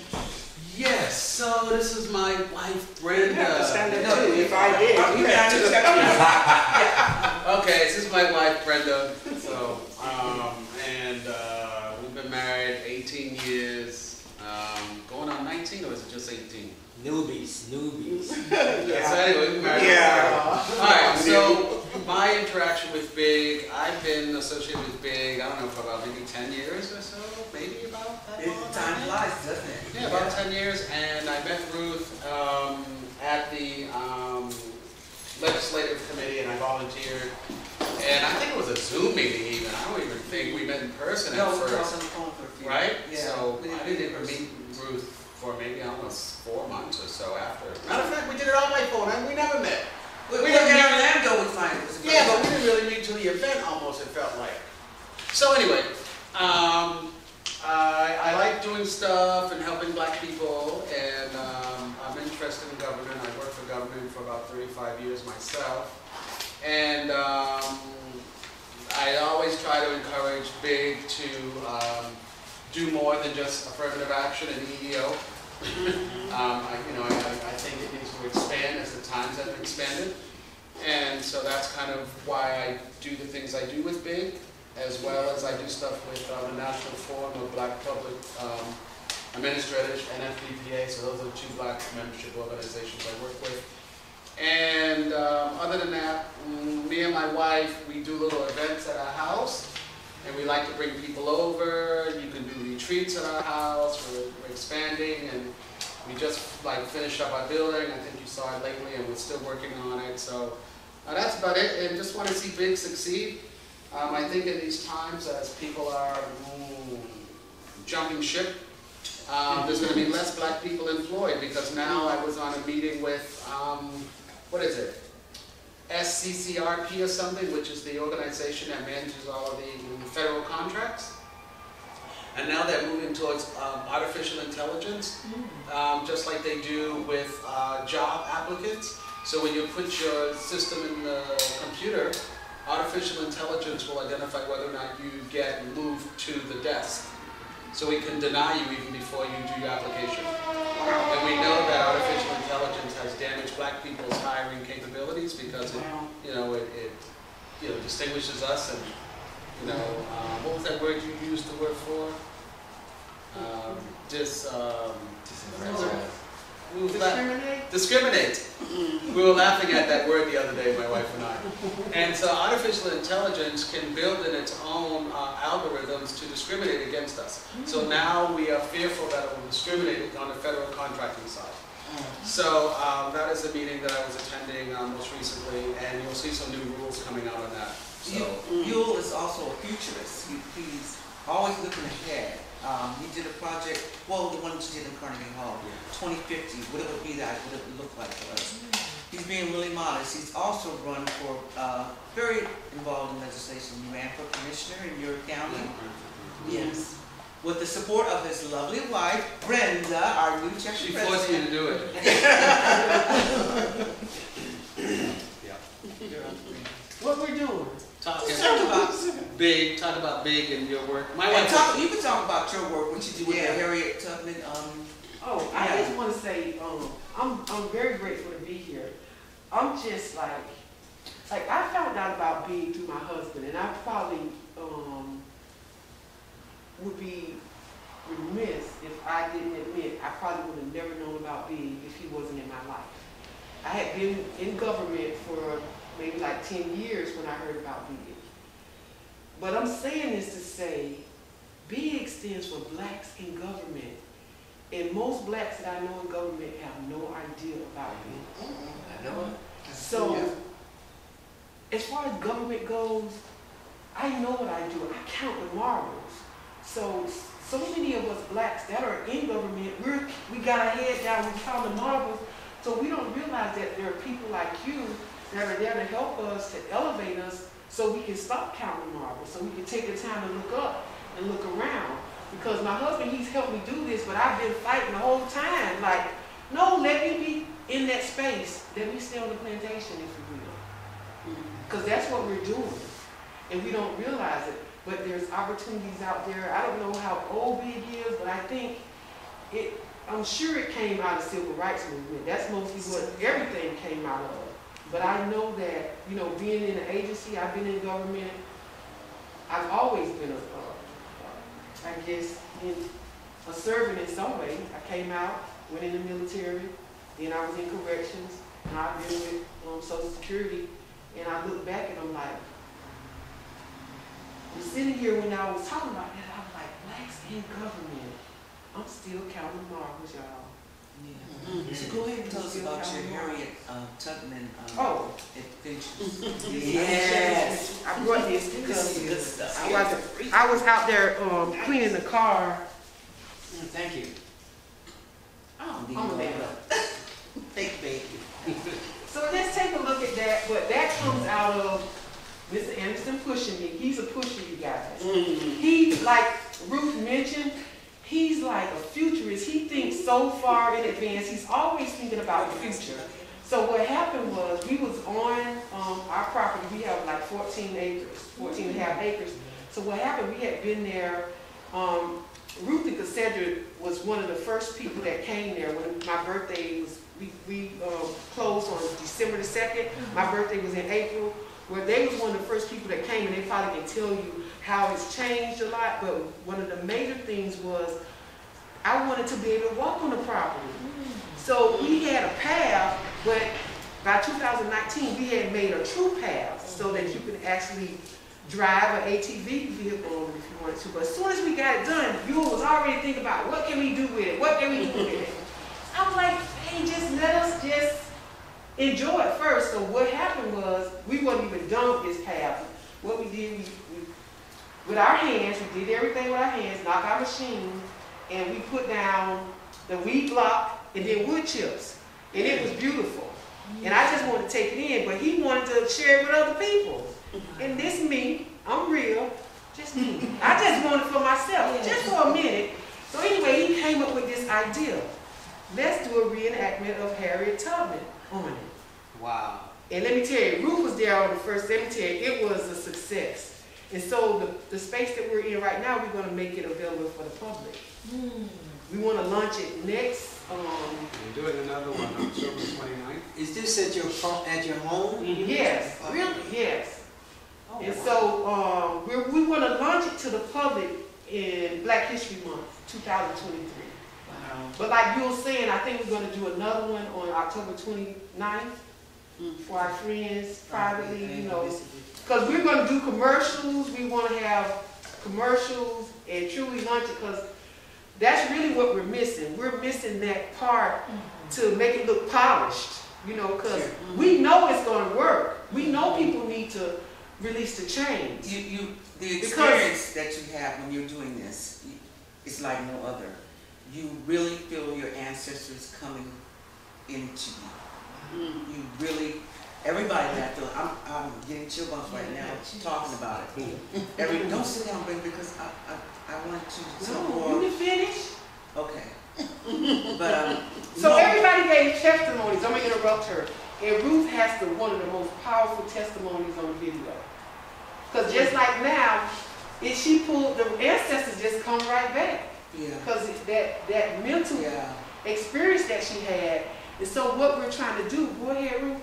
Yes, so this is my wife Brenda. If I did. You got to check. Okay, this is my wife Brenda. So, we've been married 18 years. Going on 19, or is it just 18? Newbies. Yeah. So anyway, we've been married. All right. So my interaction with Big, I've been associated with Big, I don't know, for about maybe 10 years or so, maybe about that long. Time flies, doesn't it? Yeah, about 10 years, and I met Ruth at the legislative committee, and I volunteered. And I think it was a Zoom meeting even. I don't even think we met in person at No, we first. talked on the phone for a few. Right? Yeah. So we I meet didn't in meet person. Ruth for maybe almost 4 months or so after. Matter of fact, we did it on my phone, and we never met. We were in Orlando, we find it was a Yeah, but we didn't really meet till the event almost, it felt like. So anyway, I like doing stuff and helping black people, and I'm interested in government. I worked for government for about 35 years myself. And I always try to encourage Big to do more than just affirmative action and EEO. I think it needs to expand as the times have expanded. And so that's kind of why I do the things I do with Big, as well as I do stuff with the National Forum of Black Public Administrators, NFBPA, so those are the 2 black membership organizations I work with. And other than that, me and my wife, we do little events at our house, and we like to bring people over. You can do retreats at our house. We're expanding, and we just finished up our building. I think you saw it lately, and we're still working on it. So that's about it, and just want to see Big succeed. I think in these times, as people are jumping ship, there's going to be less black people employed, because now I was on a meeting with, what is it? SCCRP or something, which is the organization that manages all of the federal contracts. And now they're moving towards artificial intelligence, just like they do with job applicants. So when you put your system in the computer, artificial intelligence will identify whether or not you get moved to the desk. So we can deny you even before you do your application. And we know that artificial intelligence has damaged black people's hiring capabilities, because it distinguishes us, and what was that word you used the word for? Discriminate. We were laughing at that word the other day, my wife and I. And so artificial intelligence can build in its own algorithms to discriminate against us. So now we are fearful that it will discriminate on the federal contracting side. So that is a meeting that I was attending most recently, and you'll see some new rules coming out on that. So. Yule is also a futurist. He's always looking ahead. He did a project, well, the one that you did in Carnegie Hall, 2050, what it would be like, what it would look like for us. He's being really modest. He's also run for, very involved in legislation. He ran for commissioner in your county. Yes. With the support of his lovely wife, Brenda, our new Czech She president. forced me to do it. What we're doing? Talk about Big and your work. My And wife. you can talk about your work, what you do with the Harriet Tubman. I just want to say, I'm very grateful to be here. I'm just like I found out about Big through my husband, and I probably would be remiss if I didn't admit I probably would have never known about Big if he wasn't in my life. I had been in government for maybe like 10 years when I heard about Big. But I'm saying this to say, Big stands for Blacks in Government. And most blacks that I know in government have no idea about Big. I know it. So, as far as government goes, I know what I do. I count the marbles. So many of us blacks that are in government, we got our head down, we count the marbles, so we don't realize that there are people like you that are there to help us, to elevate us, so we can stop counting marbles, so we can take the time to look up and look around. Because my husband, he's helped me do this, but I've been fighting the whole time, like, no, let me be in that space, let me stay on the plantation, if you will. Because that's what we're doing, and we don't realize it. But there's opportunities out there. I don't know how old it is, but I think I'm sure it came out of the civil rights movement. That's mostly what everything came out of. But I know that, you know, being in an agency, I've been in government, I've always been I guess, a servant in some way. I came out, went in the military, then I was in corrections, and I've been with Social Security, and I look back and I'm like, I'm sitting here when I was talking about that, I was like, blacks in government. I'm still counting marbles, y'all. Yeah. So go ahead and tell us about your Harriet Tubman adventures. Yes. I brought this because This is good stuff. I was out there cleaning the car. Thank you. I don't need I'm no a man. fake baby. So let's take a look at that, but that comes out of Mr. Anderson pushing me. He's a pusher, you guys. He, like Ruth mentioned, he's like a futurist. He thinks so far in advance. He's always thinking about the future. So what happened was, we was on our property. We have like 14 acres, 14 and a half acres. So what happened, we had been there. Ruth and Cassandra was one of the first people that came there when my birthday was, we closed on December the 2nd. My birthday was in April. Where they was one of the first people that came, and they probably can tell you how it's changed a lot, but one of the major things was I wanted to be able to walk on the property. So we had a path, but by 2019 we had made a true path so that you could actually drive an ATV vehicle on it if you wanted to. But as soon as we got it done, you was already thinking about what can we do with it, what can we do with it. I was like, hey, just let us just enjoy it first. So what happened was, we wasn't even done with this path. What we did, we with our hands, we did everything with our hands, knock our machine, and we put down the weed block and then wood chips. And it was beautiful. And I just wanted to take it in, but he wanted to share it with other people. And this me, I'm real, just me. I just wanted it for myself, just for a minute. So anyway, he came up with this idea. Let's do a reenactment of Harriet Tubman on it. Wow. And let me tell you, Ruth was there on the first, let me tell you, it was a success. And so the space that we're in right now, we're going to make it available for the public. We want to launch it next. We're doing another one on October 29th. Is this at your home? Yes. Really? Yes. Oh, And wow. so we want to launch it to the public in Black History Month, 2023. Wow. But like you were saying, I think we're going to do another one on October 29th for our friends privately, you know. Because we're going to do commercials. We want to have commercials and truly launch it, because that's really what we're missing. We're missing that part to make it look polished, you know, because we know it's going to work. We know people need to release the change. The experience that you have when you're doing this is like no other. You really feel your ancestors coming into you. You really, everybody that I feel, I'm getting chill bumps right now talking about it. Don't sit down, baby, because I want you to tell more. You can finish. Okay. But so everybody gave testimonies. I'm gonna interrupt her. And Ruth has one of the most powerful testimonies on video. Because just like now, if she pulled, the ancestors just come right back. Yeah. Because that mental experience that she had. And so what we're trying to do, go ahead, Ruth.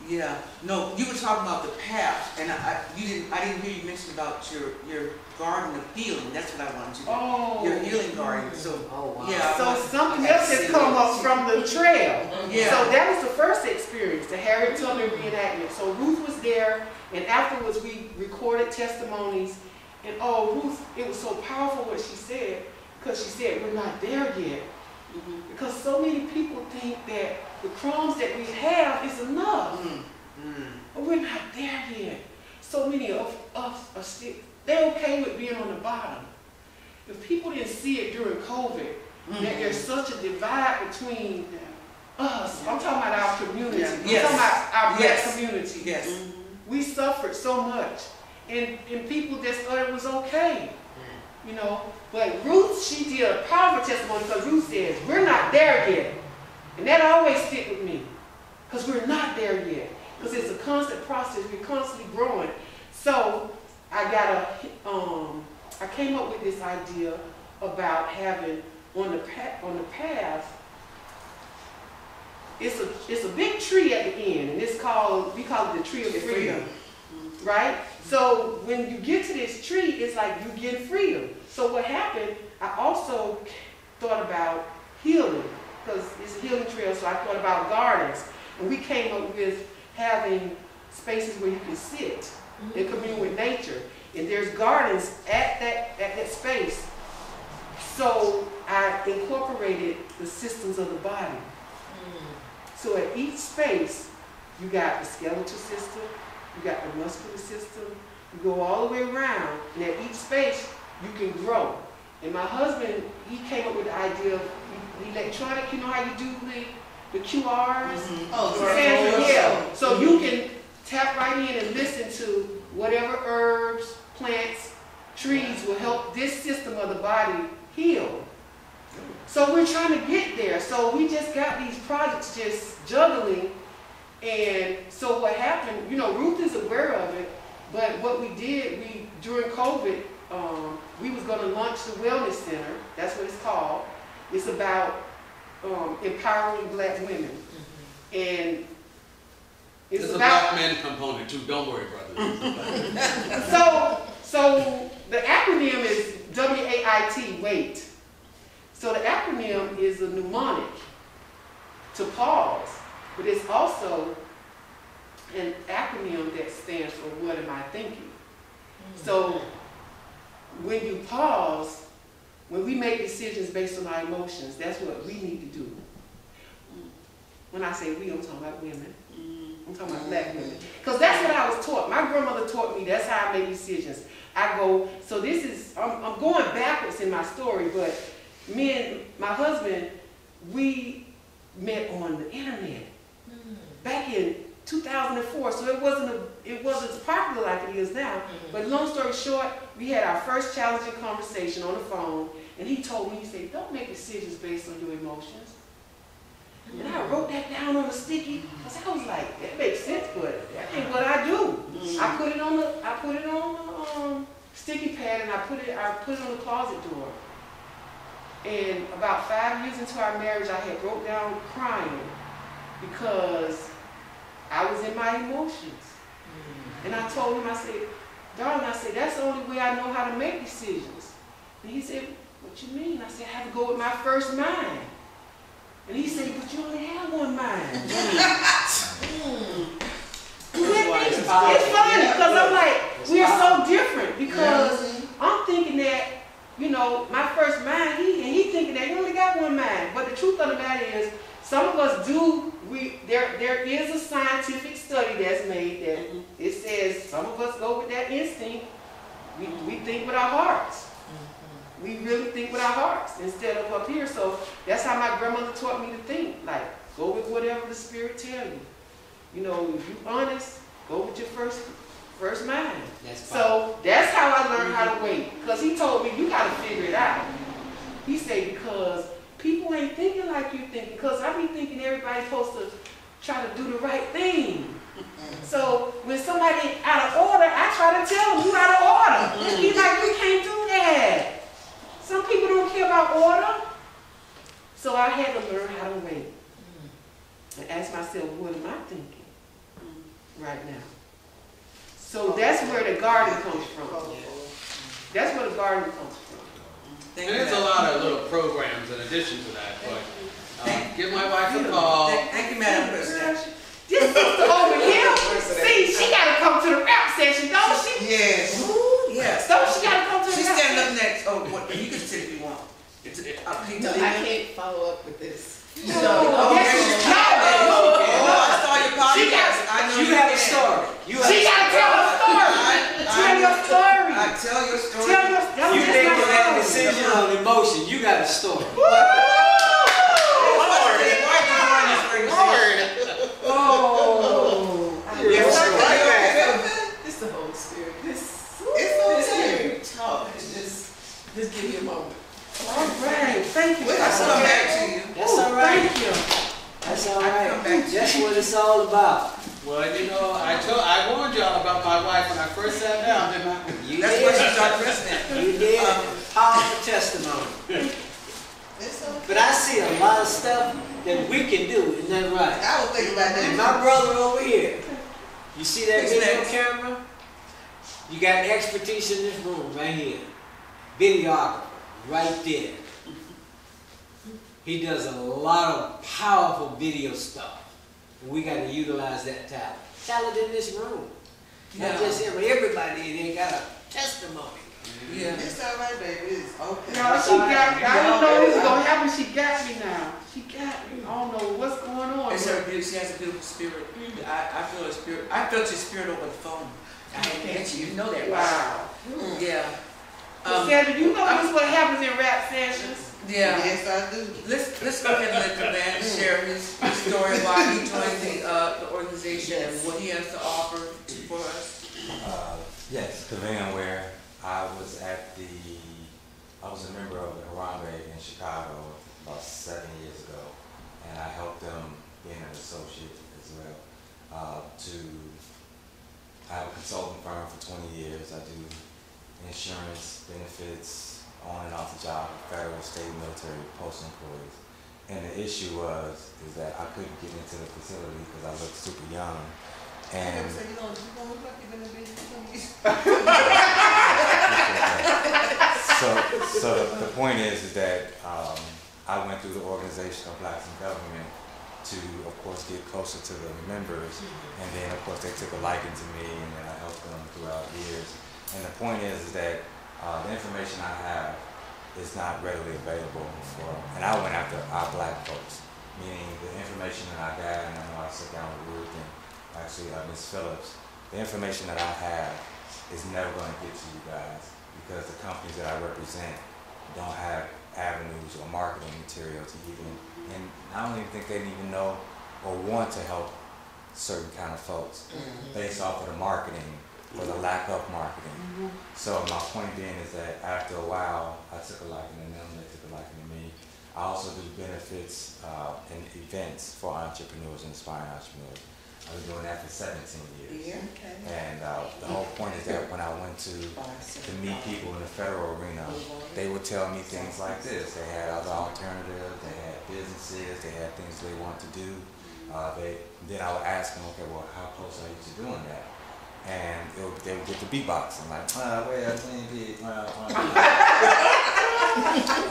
Yeah. No, you were talking about the path, and I didn't hear you mention about your garden of healing. That's what I wanted you to do. Oh. Your healing garden. So wow. yeah. So something else has come up from the trail. Yeah. So that was the first experience, the Harriet Tubman reenactment. So Ruth was there, and afterwards we recorded testimonies. And Ruth, it was so powerful what she said, because she said, we're not there yet. Because so many people think that the crumbs that we have is enough. But we're not there yet. So many of us are still, bottom. If people didn't see it during COVID, that there's such a divide between us, I'm talking about our community, Yes. I'm talking about our black Yes. community. Yes. We suffered so much, and people just thought it was okay, you know. But Ruth, she did a powerful testimony because Ruth says, we're not there yet. And that always stick with me, because we're not there yet. Because it's a constant process, we're constantly growing. So I came up with this idea about having on the path, it's a big tree at the end, and we call it the tree of freedom, right? So when you get to this tree, it's like you get freedom. So what happened, I also thought about healing, because it's a healing trail, so I thought about gardens. And we came up with having spaces where you can sit and commune with nature. And there's gardens at that space. So I incorporated the systems of the body. So at each space, you got the skeletal system, you got the muscular system, you go all the way around, and at each space, you can grow. And my husband, he came up with the idea of electronic, you know how you do the QRs? Yeah, so you can tap right in and listen to whatever herbs, plants, trees will help this system of the body heal. So we're trying to get there. So we just got these projects just juggling. And so what happened, you know, Ruth is aware of it, but what we did, during COVID, we was going to launch the Wellness Center. That's what it's called. It's about empowering black women. And it's There's about a black men component too, don't worry, brother. So the acronym is WAIT, wait. So the acronym is a mnemonic to pause, but it's also an acronym that stands for what am I thinking? So when you pause, when we make decisions based on our emotions, that's what we need to do. When I say we, I'm talking about women. I'm talking about black women. Because that's what I was taught. My grandmother taught me that's how I make decisions. I go, so this is, I'm going backwards in my story, but me and my husband, we met on the internet back in 2004, so it wasn't as popular like it is now. But long story short, we had our first challenging conversation on the phone, and he told me, he said, don't make decisions based on your emotions. And I wrote that down on a sticky, because I was like, that makes sense, but that ain't what I do. I put it on the sticky pad, and I put it on the closet door. And about 5 years into our marriage, I had broke down crying because I was in my emotions. And I told him, I said, darling, I said, that's the only way I know how to make decisions. And he said, what you mean? I said, I have to go with my first mind. And he said, but you only have one mind. It's funny, because I'm like, we are so different, because I'm thinking that, you know, my first mind, he thinking that he only got one mind. But the truth of the matter is, some of us do, there is a scientific study that's made that it says some of us go with that instinct. We think with our hearts. We really think with our hearts instead of up here. So that's how my grandmother taught me to think. Like, go with whatever the Spirit tells you. You know, if you're honest, go with your first mind. So that's how I learned how to wait. Because he told me, you got to figure it out. He said, because people ain't thinking like you think. Because I be thinking everybody's supposed to try to do the right thing. So when somebody out of order, I try to tell them you out of order. He's like, you can't do that. Some people don't care about order. So I had to learn how to wait. And ask myself, what am I thinking right now? So that's where the garden comes from. That's where the garden comes from. And there's a lot of little programs in addition to that, but give my wife a call. Thank you, Madam President. This sister over here, see, she got to come to the rap session, don't she? Yes. Ooh, yes. Don't she got to come to the She's rap standing session? up next. Oh, what? You can sit if you want. No, I can't follow up with this. Oh, I saw your podcast. I know You have a story. She got to tell her story. Tell your story. I tell your story. Tell your story. emotion. You got a story. Oh, Yes, sir. it's the Holy Spirit. It's okay. Talk. Just give me a moment. All right, thank you. We'll come back to you. That's all right. Thank you. That's all right. That's what it's all about. Well, you know, I warned y'all about my wife when I first sat down, didn't I? You That's did. why she's our president. You did. Powerful testimony. It's okay. But I see a lot of stuff that we can do. Isn't that right? I was thinking about And that. my brother over here, you see that Who's video next? camera? You got expertise in this room right here. Videographer, right there. He does a lot of powerful video stuff. And we got to utilize that talent. Talent in this room. Not just him, everybody in here got a testimony. Yeah. It's all right, baby. It's okay. No, she got me. I didn't know this was gonna happen. She got me now. She got me. I don't know what's going on. It's her beauty. She has a beautiful spirit. I feel her spirit. I felt your spirit over the phone. I didn't get you. You know that, right? Wow. Yeah. Sandra, you know this is what happens in rap sessions? Yeah. Yes, I do. Let's go ahead and let the man share his story why he joined the organization and what he has to offer for us. Yes, Kavan, where I was a member of the Harambe in Chicago about 7 years ago, and I helped them being an associate as well. I have a consulting firm for 20 years. I do insurance, benefits, on and off the job, federal, state, military, postal employees. And the issue is that I couldn't get into the facility because I looked super young. And So you gonna look like you're gonna be so the point is that I went through the organization of Blacks in Government to, of course, get closer to the members, and then, of course, they took a liking to me, and then I helped them throughout years. And the point is that the information I have is not readily available for, and I went after our Black folks, meaning the information that I got, and I know I sit down with Ruth and actually Ms. Phillips, the information that I have is never going to get to you guys because the companies that I represent don't have avenues or marketing material to even, and I don't even think they even know or want to help certain kind of folks based off of the marketing or the lack of marketing. So my point being is that after a while, I took a liking to them, they took a liking to me. I also do benefits and events for entrepreneurs and aspiring entrepreneurs. I've been doing that for 17 years. Yeah. And the whole point is that when I went to meet people in the federal arena, they would tell me things like this. They had other alternatives, they had businesses, they had things they wanted to do. Then I would ask them, okay, well, how close are you to doing that? And they would get the beatbox. I'm like,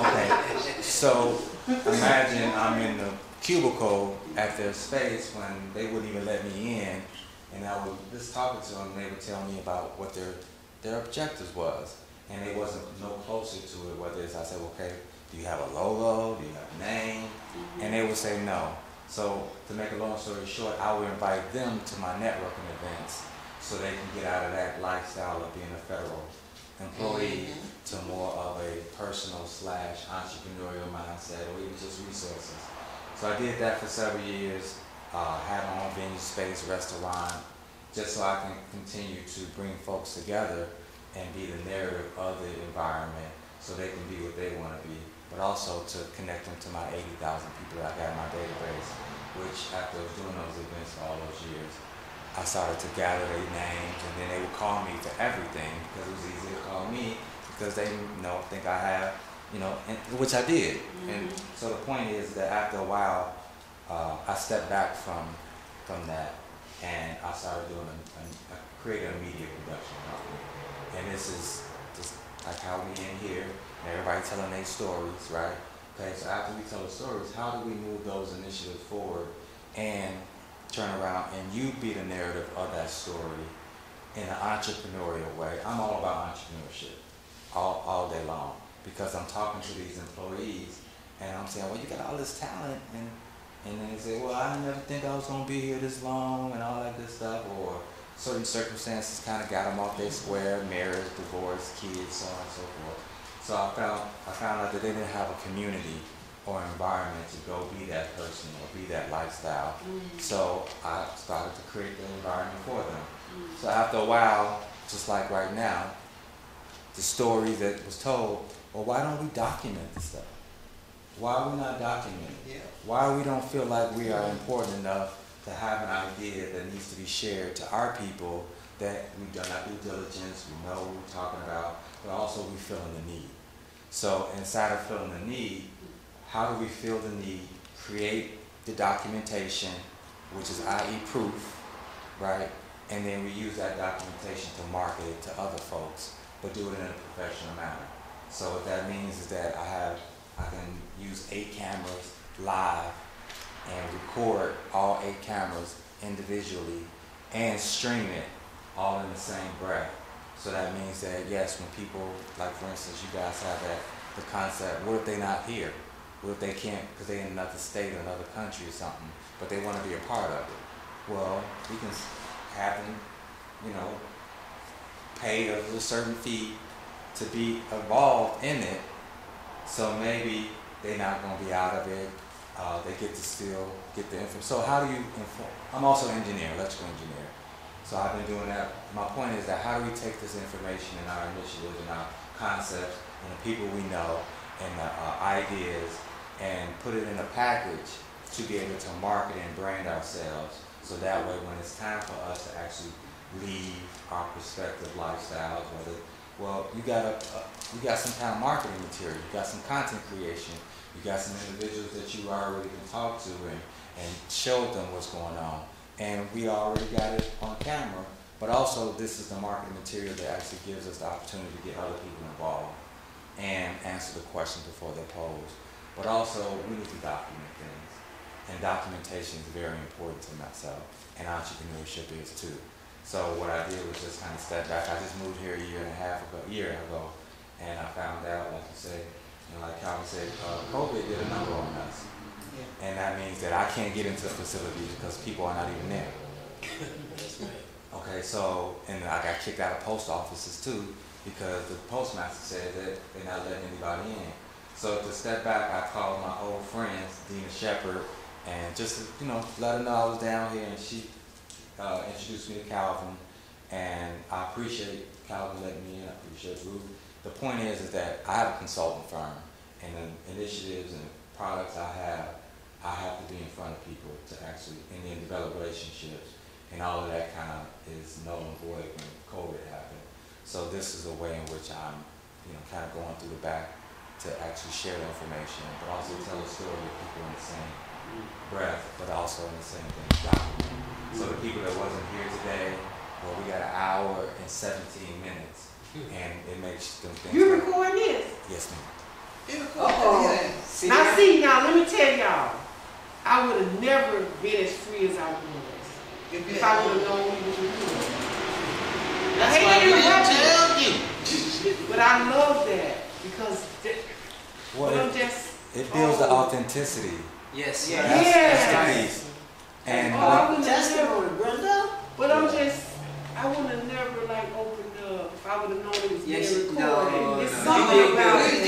okay, so imagine I'm in the cubicle at their space when they wouldn't even let me in, and I would just talking to them, and they would tell me about what their objectives was, and they wasn't no closer to it. Whether it's I said, okay, do you have a logo? Do you have a name? And they would say no. So to make a long story short, I would invite them to my networking events so they can get out of that lifestyle of being a federal employee to more of a personal / entrepreneurial mindset or even just resources. So I did that for several years, had my own venue space, restaurant, just so I can continue to bring folks together and be the narrative of the environment so they can be what they want to be, but also to connect them to my 80,000 people that I got in my database, which after doing those events for all those years, I started to gather their names, and then they would call me for everything because it was easy to call me because they think I have, which I did. And so the point is that after a while, I stepped back from that, and I started doing creating a media production company. And this is just like how we in here, and everybody telling their stories, right? Okay, so after we tell the stories, how do we move those initiatives forward and turn around and you be the narrative of that story in an entrepreneurial way? I'm all about entrepreneurship all day long because I'm talking to these employees and I'm saying, well, you got all this talent, and then they say, well, I never think I was going to be here this long and all that good stuff, or certain circumstances kind of got them off their square, marriage, divorce, kids, so on and so forth. So I found out that they didn't have a community or environment to go be that person or be that lifestyle. So I started to create the environment for them. So after a while, just like right now, the story that was told, well, why don't we document this stuff? Why are we not documenting? Yeah. Why we don't feel like we are important enough to have an idea that needs to be shared to our people, that we've done our due diligence, we know what we're talking about, but also we feeling the need. So inside of feeling the need, how do we feel the need? Create the documentation, which is i.e. proof, right? And then we use that documentation to market it to other folks, but do it in a professional manner. So what that means is that I can use 8 cameras live and record all 8 cameras individually and stream it all in the same breath. So that means that, yes, when people, like for instance, you guys have the concept, what if they're not here? What if they can't, because they're in another state or another country or something, but they want to be a part of it? Well, we can have them, pay a certain fee to be involved in it. So maybe they're not going to be out of it. They get to still get the info. So how do you inform? I'm also an engineer, electrical engineer. So I've been doing that. My point is that how do we take this information and our initiatives and our concepts and the people we know and the ideas and put it in a package to be able to market and brand ourselves, so that way when it's time for us to actually leave our prospective lifestyles, you got some kind of marketing material, you got some content creation, you got some individuals that you already can talk to and show them what's going on. And we already got it on camera, but also this is the marketing material that actually gives us the opportunity to get other people involved and answer the questions before they're posed. But also, we need to document things. And documentation is very important to myself, and entrepreneurship is too. So what I did was just kind of step back. I just moved here a year ago, and I found out, like you say, like Calvin said, COVID did a number on us. And that means that I can't get into the facility because people are not even there. That's right. Okay, so, and I got kicked out of post offices too because the postmaster said that they're not letting anybody in. So to step back, I called my old friends, Dina Shepherd, and just to, let her know I was down here, and she introduced me to Calvin, and I appreciate Calvin letting me in, I appreciate Ruth. The point is that I have a consulting firm, and the initiatives and products I have to be in front of people to actually, and then develop relationships, and all of that kind of is null and void when COVID happened. So this is a way in which I'm, kind of going through the back to actually share the information, but also tell a story of people in the same breath, but also in the same thing, document. So the people that wasn't here today, well, we got an hour and 17 minutes, and it makes them think. You recording this? Yes, ma'am. Now see, let me tell y'all, I would have never been as free as I was if I would have known we was recording. That's why we didn't tell you. But I love that because it builds the authenticity. Yes. That's the piece. And I wouldn't have Testimony, never, Brenda. but I wouldn't have never opened up if I would have known it was being recorded. No, It's no, something you did about good. it.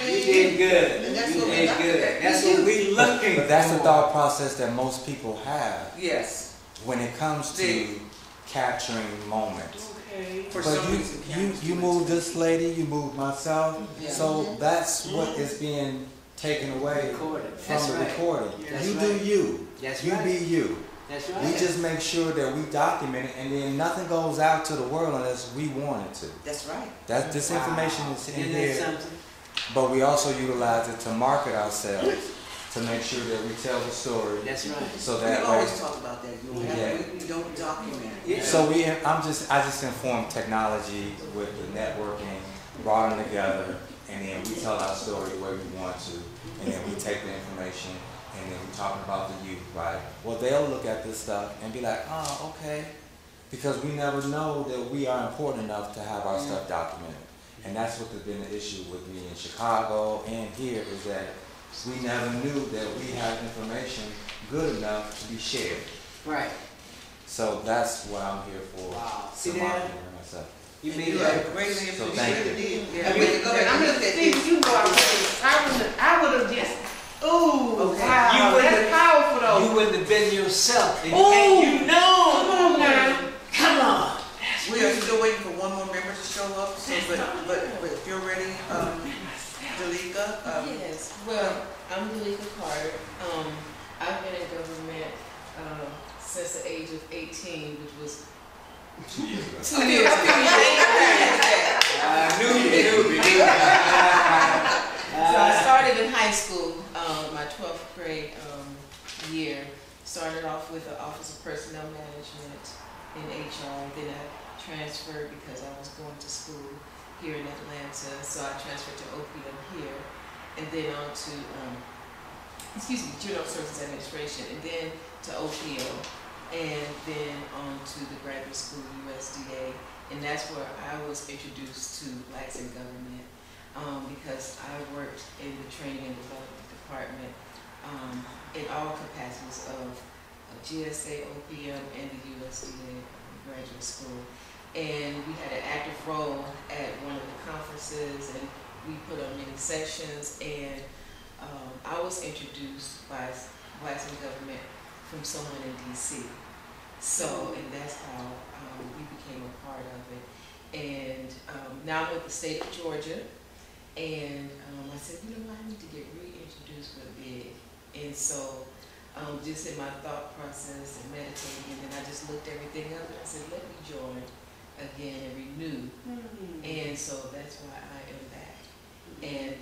You did good. And that's You what we did like. good. That's what we looking for. But that's the thought process that most people have Yes. when it comes to capturing moments. Okay. But you move this lady, you move myself, Yeah. so that's what is being taken away Recorded. from That's the right. recording. That's You right. do you. That's You right. be you. That's right. We just make sure that we document it, and then nothing goes out to the world unless we want it to. That's right. This information is in Isn't that here, something? but we also utilize it to market ourselves, to make sure that we tell the story. That's right. So We that way. always talk about that. Yeah. We don't document it. Yeah. So I just inform technology with the networking, brought them together, and then we tell our story the way we want to, and then we take the information, and then we talking about the youth, right? Well, they'll look at this stuff and be like, oh, okay, because we never know that we are important enough to have our stuff documented, and that's what has been the issue with me in Chicago and here is that we never knew that we have information good enough to be shared. Right. So that's what I'm here for. Wow. to See that? market myself. You And made you that. are greatly So appreciated. thank you. Yeah, I we mean, can go ahead I'm and gonna look at Steve, this. you know I would have just, ooh, Okay. wow, You would've- that's powerful though. You wouldn't have been yourself. And Ooh. you know. Come on now. Come on. We are still waiting for one more member to show up, so, but if you're ready, Dalika, Yes, well, I'm Dalika Carter. I've been in government since the age of 18, which was 2 years ago. 2 years ago. Newbie. So I started in high school, my 12th grade year. Started off with the Office of Personnel Management in HR. Then I transferred because I was going to school here in Atlanta. So I transferred to OPM here, and then on to General Services Administration, and then to OPO, and then on to the graduate school, USDA, and that's where I was introduced to Blacks in Government, because I worked in the training and development department in all capacities of GSA, OPM, and the USDA graduate school. And we had an active role at one of the conferences, and we put on many sessions, and I was introduced by Blacks in Government from someone in DC. So, and that's how we became a part of it. And now I'm with the state of Georgia, and I said, you know what, I need to get reintroduced with Big. And so, just in my thought process and meditating, and then I just looked everything up, and I said, let me join again and renew. And so that's why I am back. And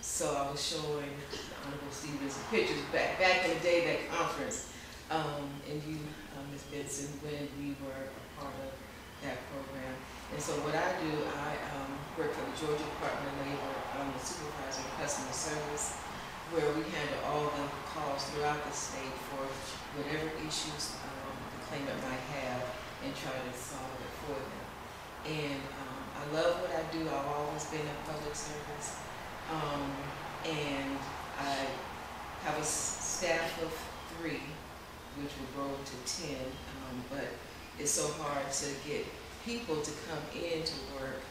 so I was showing the Honorable Stevens pictures back in the day, that conference, and you, Ms. Benson, when we were a part of that program. And so what I do, I work for the Georgia Department of Labor. I'm the supervisor of customer service, where we handle all the calls throughout the state for whatever issues the claimant might have, and try to solve it for them. And I love what I do. I've always been in public service. And I have a staff of 3, which will grow to 10, but it's so hard to get people to come in to work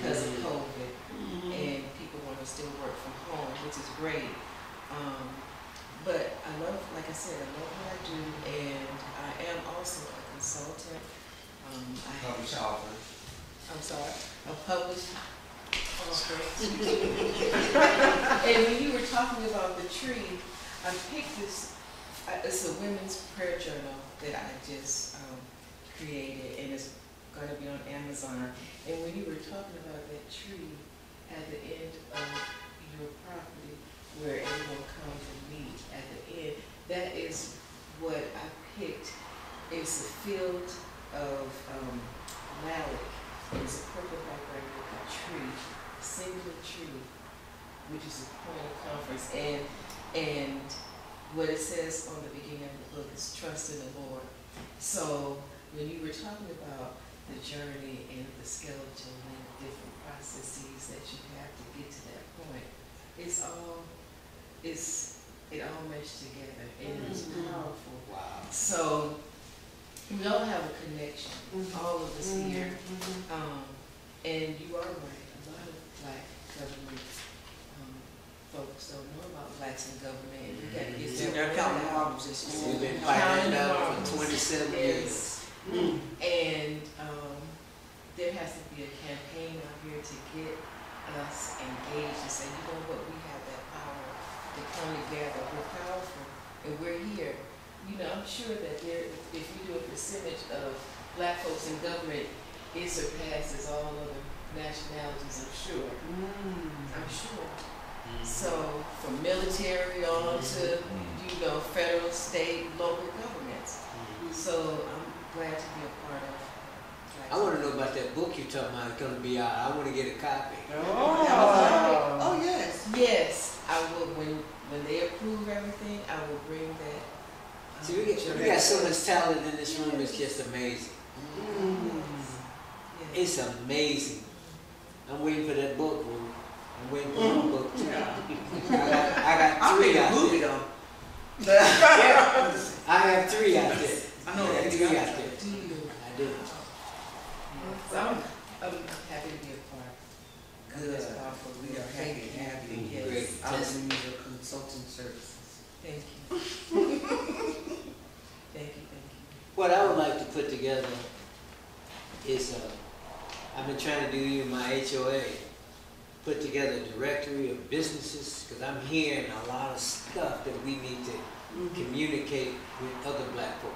because of COVID, and people want to still work from home, which is great. But I love, like I said, I love what I do, and I am also a consultant. Published author. I'm sorry, a published author. And when you were talking about the tree, I picked this, it's a women's prayer journal that I just created, and it's going to be on Amazon. And when you were talking about that tree at the end of your property, where everyone comes and meet at the end, that is what I picked. It's a field of lilac. It's a purple background with a tree, a singular tree, which is a point of conference. And what it says on the beginning of the book is trust in the Lord. So when you were talking about the journey and the skeleton and the different processes that you have to get to that point, it all meshed together, and it's powerful. Wow. So we all have a connection, all of us here. And you are right, a lot of Black government folks don't know about Blacks in government, and we got to get they're counting marbles. We've been fighting that for 27 years. And there has to be a campaign out here to get us engaged and say, you know what, we have that power to come together. We're powerful, and we're here. You know, I'm sure that if you do a percentage of Black folks in government, it surpasses all other nationalities, I'm sure. I'm sure. So, from military on to, federal, state, local governments. So, I'm glad to be a part of. I want to know about that book you're talking about. It's going to be out. I want to get a copy. Oh, yes. Yes, I will. When they approve everything, I will bring that. See, we got so much talent in this room. It's just amazing. Yes. It's amazing. I'm waiting for that book. I'm waiting for that book too. I got 3 out there. I have 3 out there. I know I that. have 3 out there. Do you? I do. What I would like to put together is, I've been trying to do in my HOA, put together a directory of businesses, because I'm hearing a lot of stuff that we need to communicate with other black folk.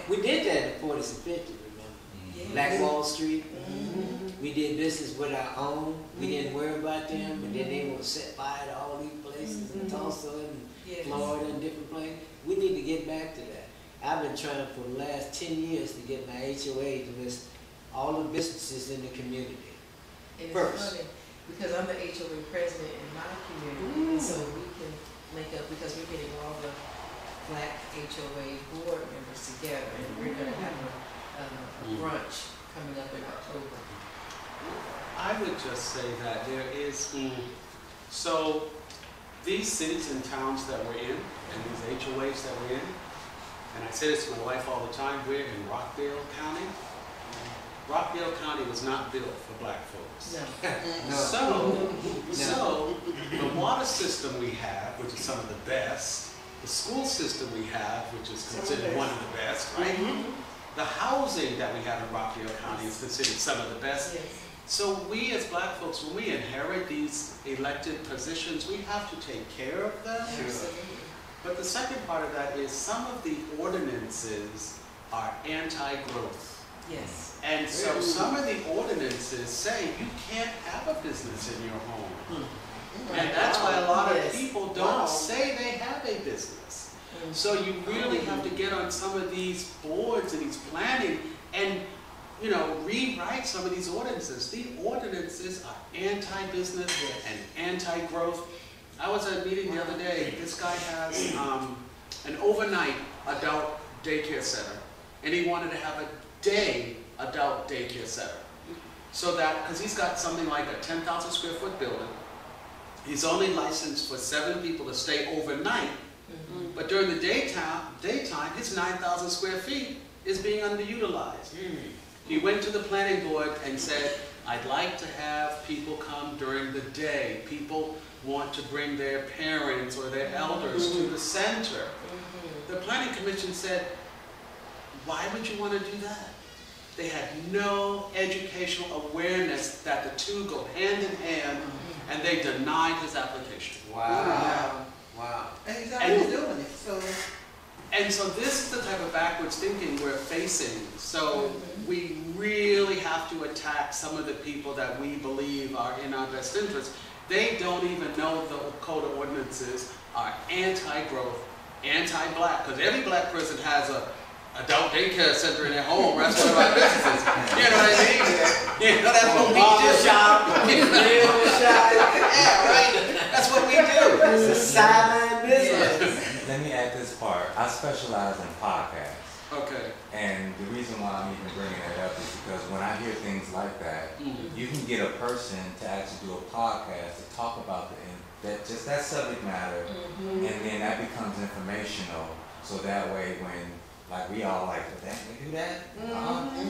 We did that in 40s and 50s, remember? Yes. Black Wall Street. We did business with our own. We didn't worry about them, and then they were set fire to all these places in Tulsa and Florida and different places. We need to get back to that. I've been trying for the last 10 years to get my HOA to list all the businesses in the community. And it's First. funny, because I'm the HOA president in my community, and so we can link up, because we're getting all the black HOA board members together, and we're gonna have a brunch coming up in October. I would just say that there is, so these cities and towns that we're in, and these HOAs that we're in, and I say this to my wife all the time, we're in Rockdale County. Rockdale County was not built for black folks. No. So the water system we have, which is some of the best, the school system we have, which is considered one of the best, right? The housing that we have in Rockdale County is considered some of the best. Yes. So we as black folks, when we inherit these elected positions, we have to take care of them. Absolutely. But the second part of that is some of the ordinances are anti-growth. Yes. And so some of the ordinances say you can't have a business in your home. And that's why a lot of people don't say they have a business. So you really have to get on some of these boards and these planning and, you know, rewrite some of these ordinances. The ordinances are anti-business and anti-growth. I was at a meeting the other day. This guy has an overnight adult daycare center, and he wanted to have a day adult daycare center. So that, because he's got something like a 10,000 square foot building, he's only licensed for 7 people to stay overnight. But during the daytime, his 9,000 square feet is being underutilized. He went to the planning board and said, I'd like to have people come during the day. People want to bring their parents or their elders to the center. The planning commission said, why would you want to do that? They had no educational awareness that the two go hand in hand, and they denied his application. Wow. Wow. And he's already doing it, so. And so this is the type of backwards thinking we're facing. So we really have to attack some of the people that we believe are in our best interest. They don't even know the code of ordinances are anti-growth, anti-black, because every black person has a adult daycare center in their home. That's one of our businesses. You know what I mean? You know, that's what we do. Yeah, right. That's what we do. It's a silent business. Let me add this part. I specialize in podcasts. Okay. And the reason why I'm even bringing it up is because when I hear things like that, you can get a person to actually do a podcast to talk about that subject matter, and then that becomes informational. So that way, when like we all like, that we do that.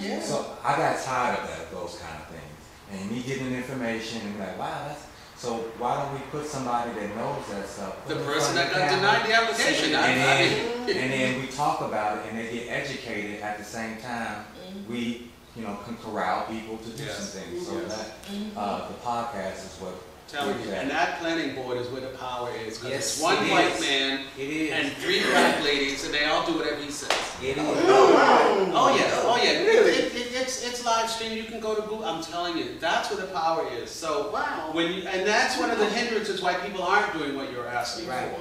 Yeah. So I got tired of those kind of things, and me getting information and like, wow, that's. So why don't we put somebody that knows that stuff? The person that got denied the application. And then we talk about it and they get educated at the same time. We, can corral people to do some things. So that the podcast is what. Telling you, and that planning board is where the power is. Because Yes, it's one it white is. man It is. and 3 black ladies, and they all do whatever he says. It is. Oh yeah. It's live stream. You can go to Google. I'm telling you, that's where the power is. So and that's one of the hindrances why people aren't doing what you're asking for.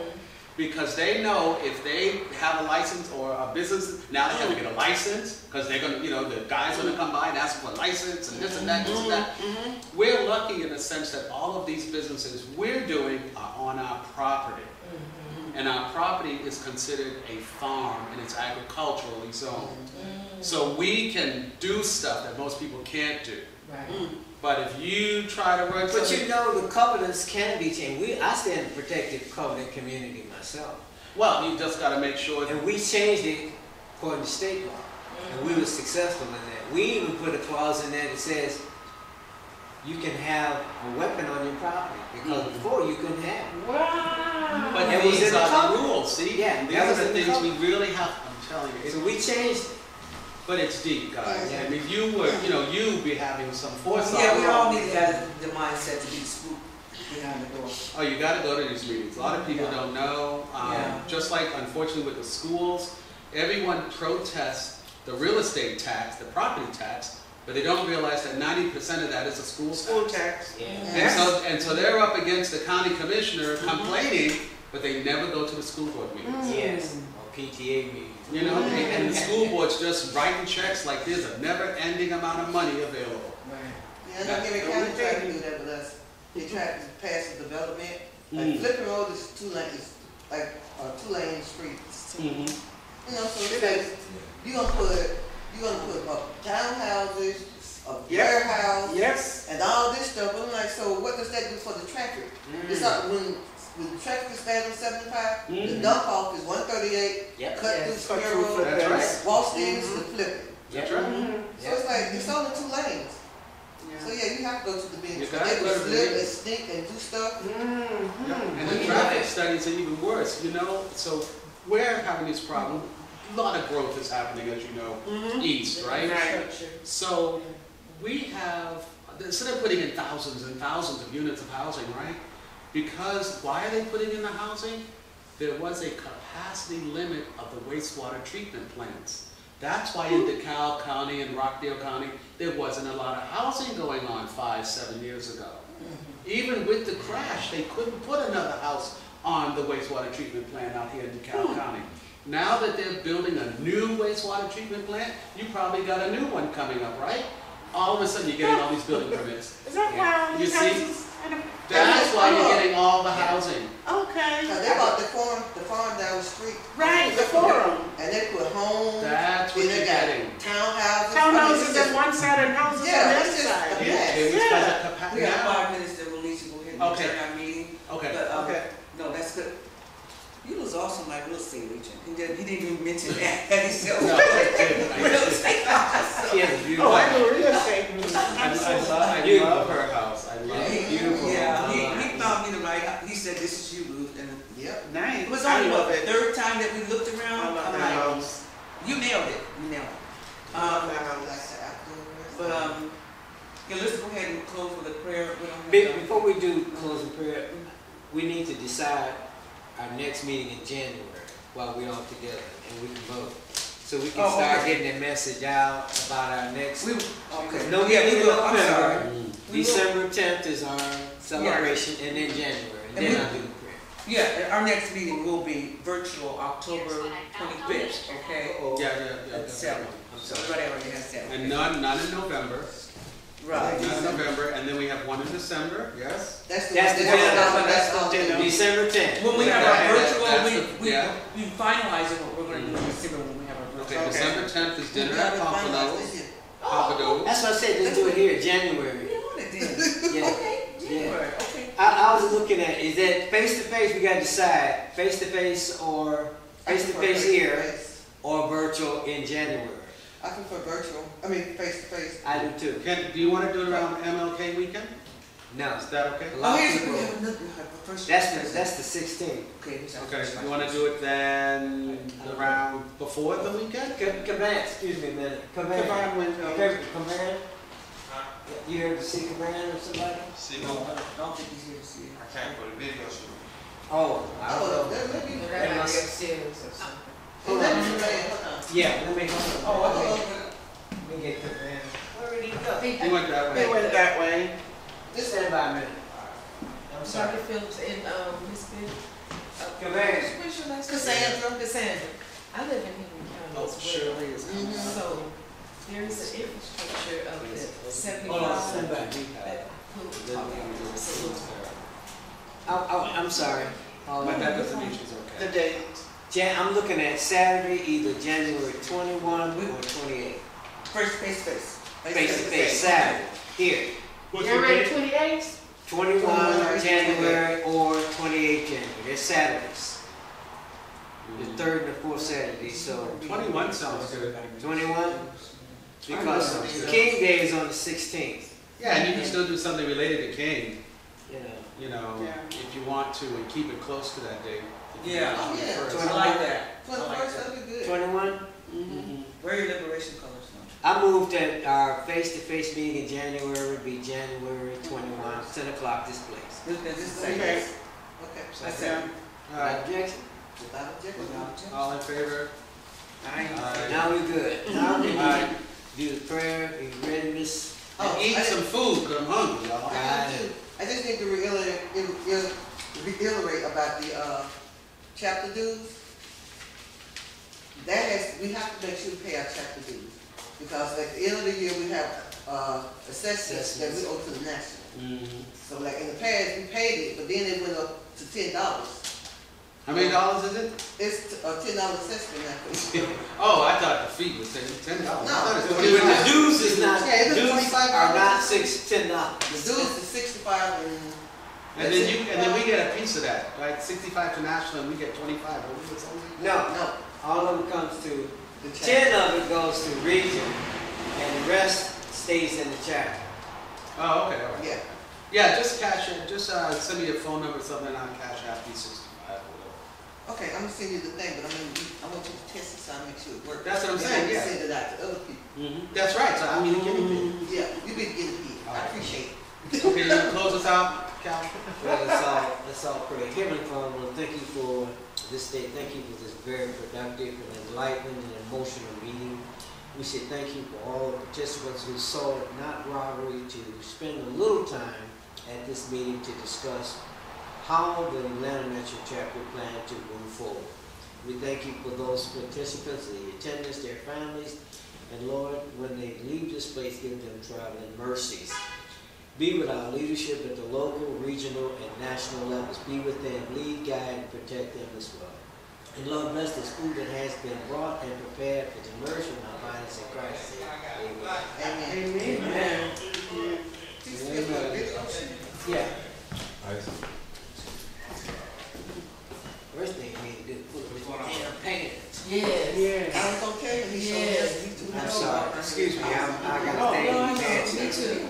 Because they know if they have a license or a business, now they have to get a license because they're gonna, the guy's gonna come by and ask for a license and this and that, this and that. We're lucky in the sense that all of these businesses we're doing are on our property. And our property is considered a farm and it's agriculturally zoned. So we can do stuff that most people can't do. Right. But if you try to run But the covenants can be changed. I stand in a protected covenant community myself. well, you just got to make sure that And we changed it according to state law. And we were successful in that. We even put a clause in there that says you can have a weapon on your property. Because before you couldn't have it. Wow. But That was these in the are the covenant. rules, see? Yeah, These that are was the in the things we covenant. really have, I'm telling you. So we changed it. But it's deep, guys. Yeah. I mean, you be having some foresight. Yeah, we all need to have the mindset to be the scoop behind the door. Oh, you gotta go to these meetings. A lot of people Yeah. don't know. Yeah. Just like, unfortunately, with the schools, everyone protests the real estate tax, the property tax, but they don't realize that 90% of that is a school School tax. tax. Yeah. And so they're up against the county commissioner complaining, but they never go to the school board meetings. Yes, or PTA meeting. You know, and the school board's just writing checks like there's a never-ending amount of money available. Yeah, not every county try to do that with us. They try to pass the development. Like Flippin Road is two lanes, like two-lane streets. You know, so it's like you gonna put up townhouses, a warehouse, Yes. and all this stuff. I'm like, so what does that do for the traffic? It's not when the traffic is bad on 75, the dump off is 138, Yep. cut Yes, through cut Square through Road, Flippin. That's right. Walston's to Flippin. That's right. So it's like it's only two lanes. So yeah, you have to go to the business. You gotta They go will to the slip and business. sneak and do stuff. And the traffic studies are even worse, you know? So we're having this problem. A lot of growth is happening, as you know, east, right? So we have, instead of putting in thousands and thousands of units of housing, right? Because why are they putting in the housing? There was a capacity limit of the wastewater treatment plants. That's why in DeKalb County and Rockdale County, there wasn't a lot of housing going on 5-7 years ago. Even with the crash, they couldn't put another house on the wastewater treatment plant out here in DeKalb County. Now that they're building a new wastewater treatment plant, you probably got a new one coming up, right? All of a sudden, you're getting all these building permits. Is that why You these see? houses? That's why you're getting all the housing. Okay. Now, they bought the farm down the street. Right, the forum. And they put homes. That's what then you're they got getting. townhouses. Townhouses on one side and houses on the Yeah, other it's just side. a Yeah, mess. it was Yeah. because of capacity. We got 5 minutes that we'll need to go ahead and Okay. adjourn our meeting. Okay. But, Okay. no, that's good. You was also my real estate agent. He didn't even mention that himself. No, I did. Real estate officer. She has a beautiful. Oh, I know real estate. I love her house. I love it. Beautiful. Yeah, he found me the right, he said, this is you, Ruth, and Yep. Nice. it was I only, love what, it. the 3rd time that we looked I around? love I'm that like, house. you nailed it, you nailed it. I love that Like house. the outdoors. But, yeah, let's go ahead and close with a prayer. We don't have to- Before we do closing prayer, we need to decide our next meeting in January while we're all together and we can vote. So we can Oh, start okay. getting that message out about our next. Okay. No Yeah, meeting we in will, I'm sorry. November. We will. December 10th is our celebration, and then January, and then I'll do the prayer. Yeah, our next meeting will be virtual October 25th, okay? Yeah. At 7. So everybody already has that. And none in November. Right. None in November, and then we have one in December, yes? That's the That's the one. dinner. That's the dinner. December 10th. When we have Yeah, our that's virtual, the- yeah. we finalize what we're gonna do in December when we have our virtual. Okay, December 10th is dinner at Pompadour's. Oh, Pompadour's. That's what I said, let's do it here, We January. on it then. Yeah. Okay, January, okay. I was looking at, is that face-to-face, we gotta decide, face-to-face or face-to-face here, or virtual in January. I prefer virtual. I mean, face to face. I do too. Do you want to do it around MLK weekend? No, Is that okay? a Oh, lot of here's, we people, have another, we have a first. that's the 16th. Okay, here's our Okay, first you want to do it then around before the weekend? Caban, excuse me a minute, Caban. Combined window. Okay, Caban? You heard to see Caban or somebody? See, No, no, I don't think he's here to see it. I can't put a video shoot. Oh, I don't Oh, know. that may be. Right now, upstairs or something. Hold on. Hold on. Yeah, let me, Oh, okay. let me get Caban. Where did he go? You went that They way. went that way. Just stand by a minute. I'm sorry. Dr. Phillips and, Miss Bill. Caban. Where's your last name? Cassandra. Cassandra. I live in Henry County Oh, as well. Shirley is coming. So there is an infrastructure of the Hold on, 75. stand by. that who- I'm sorry. But that doesn't mean she's The okay. date. I'm looking at Saturday, either January 21 or 28. First, face. Face-to-face, Saturday, here. January 28th? 21 January or 28 January. They're Saturdays. The third and the fourth Saturday, so 21 sounds good. 21? Because King Day is on the 16th, Yeah, and you can still do something related to King, you know. you know, Yeah. if you want to, and keep it close to that date. Yeah. Oh, yeah. I like that. For the first, that'd be good. 21? Very Wear your liberation colors, I moved that our face-to-face meeting in January be January 21, 10 o'clock this place. This is Okay. safe. Okay. That's it. All right, Objection? Without objection. all in favor? Aye. Now we good. Now we All right. do the prayer. Are you ready, Miss? Oh, Eat some food, 'cause I'm hungry, y'all. I just need to reiterate about the chapter dues. We have to make sure we pay our chapter dues. Because at the end of the year, we have assessments that we owe to the national. So like in the past, we paid it, but then it went up to $10. How many dollars is it? It's a $10 assessment now. Oh, I thought the fee was $10. No. The dues is not, Yeah, it's dues $25. are not $10. The dues is 65 And then we get a piece of that, right? 65 to national, and we get 25. Are we with something? No, all of it comes to, the 10 of it goes to region, and the rest stays in the chapter. Oh, okay, all right. Yeah. Yeah, just cash it, just send me a phone number or something, and I'll cash out P65 or whatever. Okay, I'm gonna send you the thing, but I want you to test it so I make sure it works. That's what I'm Then saying, I can yeah. send it out to other people. That's right, so I mean, the guinea pig. Yeah, you be the guinea pig. I appreciate it. Okay, you can close us out, Cal? Well, let's all pray. Heavenly Father, Lord, thank you for this day. Thank you for this very productive and enlightening and emotional meeting. We say thank you for all the participants who saw it not robbery to spend a little time at this meeting to discuss how the Atlanta Metro chapter plan to move forward. We thank you for those participants, the attendants, their families, and Lord, when they leave this place, give them traveling mercies. Be with our leadership at the local, regional, and national levels. Be with them, lead, guide, and protect them as well. And Lord, bless this food that has been brought and prepared for the nourishment of our bodies in Christ's name. Amen. Amen. Yeah. First thing we need to do is put it in our pants. Yes. I was gonna tell you, he showed us, he too I'm much. sorry. Excuse me. I got to thank you. Pants. Me too.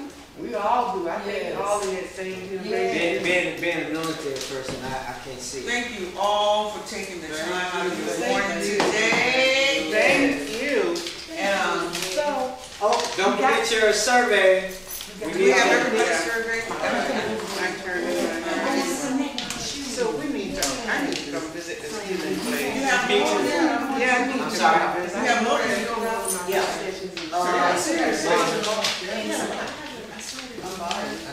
We all do, I think Yes. all in that same generation. Being a military person, I can't see it. Thank you all for taking the time out of your morning today. Thank you. And, So, Oh, don't forget your survey. we have everybody's survey. So we need to, I need to come visit this healing place. You have Me more? too. yeah, I need I'm to sorry. go visit. You have more than you I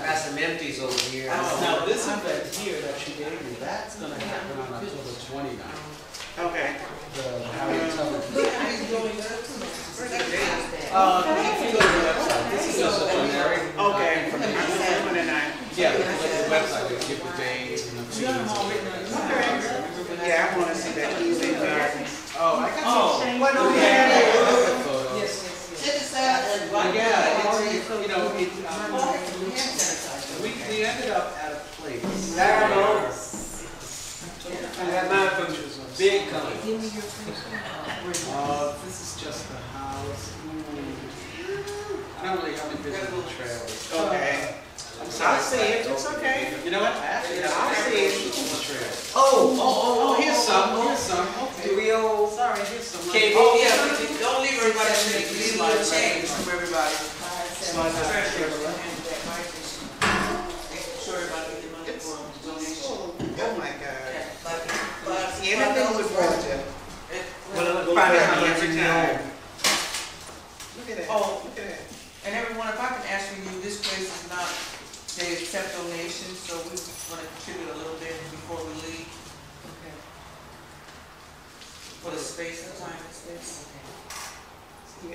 got some empties over here. Now, this event here that you gave me, that's gonna happen on October 29th. Okay. The Harry Tubman. He's doing that too. If you go to the website, this is just a generic. Okay. Information. Yeah, like the website, they give the days and the fees. Yeah, I wanna see that healing garden. Oh, I got some. What do we Yeah, have? photos. Check this out and. Yeah, it's, you know, we ended up at a place. I know. I got mine from Big Company. Give me your first one. This is just the house. I don't really have any visible trails. Okay. I'm sorry. I'll see it, it's okay. You know what? Actually, I'll see it. Trails. Oh, Here's some. Okay. do we owe? Sorry, here's some. KB? Oh, yeah, but you don't leave everybody, leave a little change from everybody. So I got Treasurer, handle that mic and she, making sure everybody get the money for donation. Oh my God. $5 See, anything with Roger. Well, find out how much Every you time. know. Look at that. Oh. Look at that. And everyone, if I can ask for you, this place is not, they accept donations, so we want to contribute a little bit before we leave. Okay. For the space and time and space. Yeah.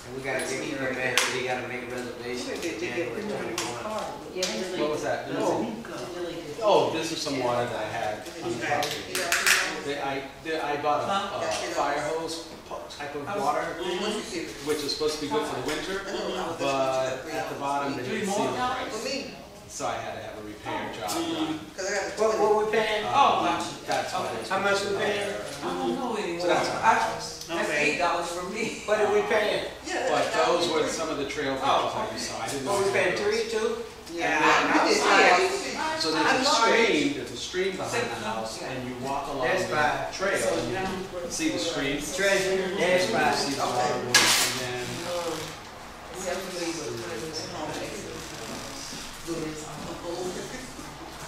And we gotta get you man, we gotta make reservations for January 21. What was that? Oh, this is some water that I had on the property. I bought a fire hose type of water, which is supposed to be good for the winter, but at the bottom they didn't seal it right. For me, So I had to have a repair job done. cause I got the. What we paying? That's what it is. How much we paying? I don't know anymore. So that's That's $8 for me. What are we paying? But those were some of the trail pictures that you saw. I didn't know. What we paying, 3, 2? Yeah. I did I'll see it. $5. So there's a stream behind the house, and you walk along That's the fine. trail, and you see the stream. Treasure, that's fine. See the water, and then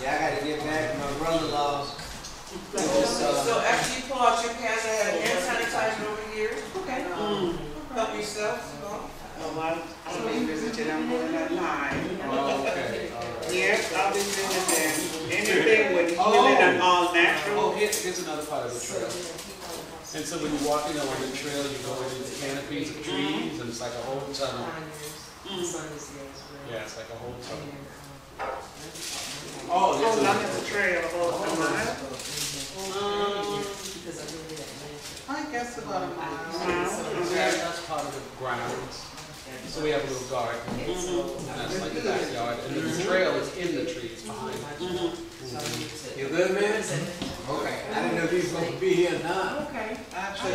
Yeah, I gotta get back to my brother-in-law's. So after you pull out your pants, I have hand sanitizer over here. Okay. Help yourself. I'll be visiting, I'm going online. oh, okay, all right. Yes, I'll be visiting. Anything with healing and all Oh, natural. here's another part of the trail. And so when you're walking along the trail, you go into the canopies of trees, and it's like a whole tunnel. Yeah, it's like a whole tunnel. Oh, How there's long a, is the trail? About a mile? I guess about a mile. that's part of the grounds. So we have a little garden, and that's like the backyard, and then the trail is in the trees behind it. You good, man? Okay. I didn't know if you was gonna be here or not. Okay. Actually,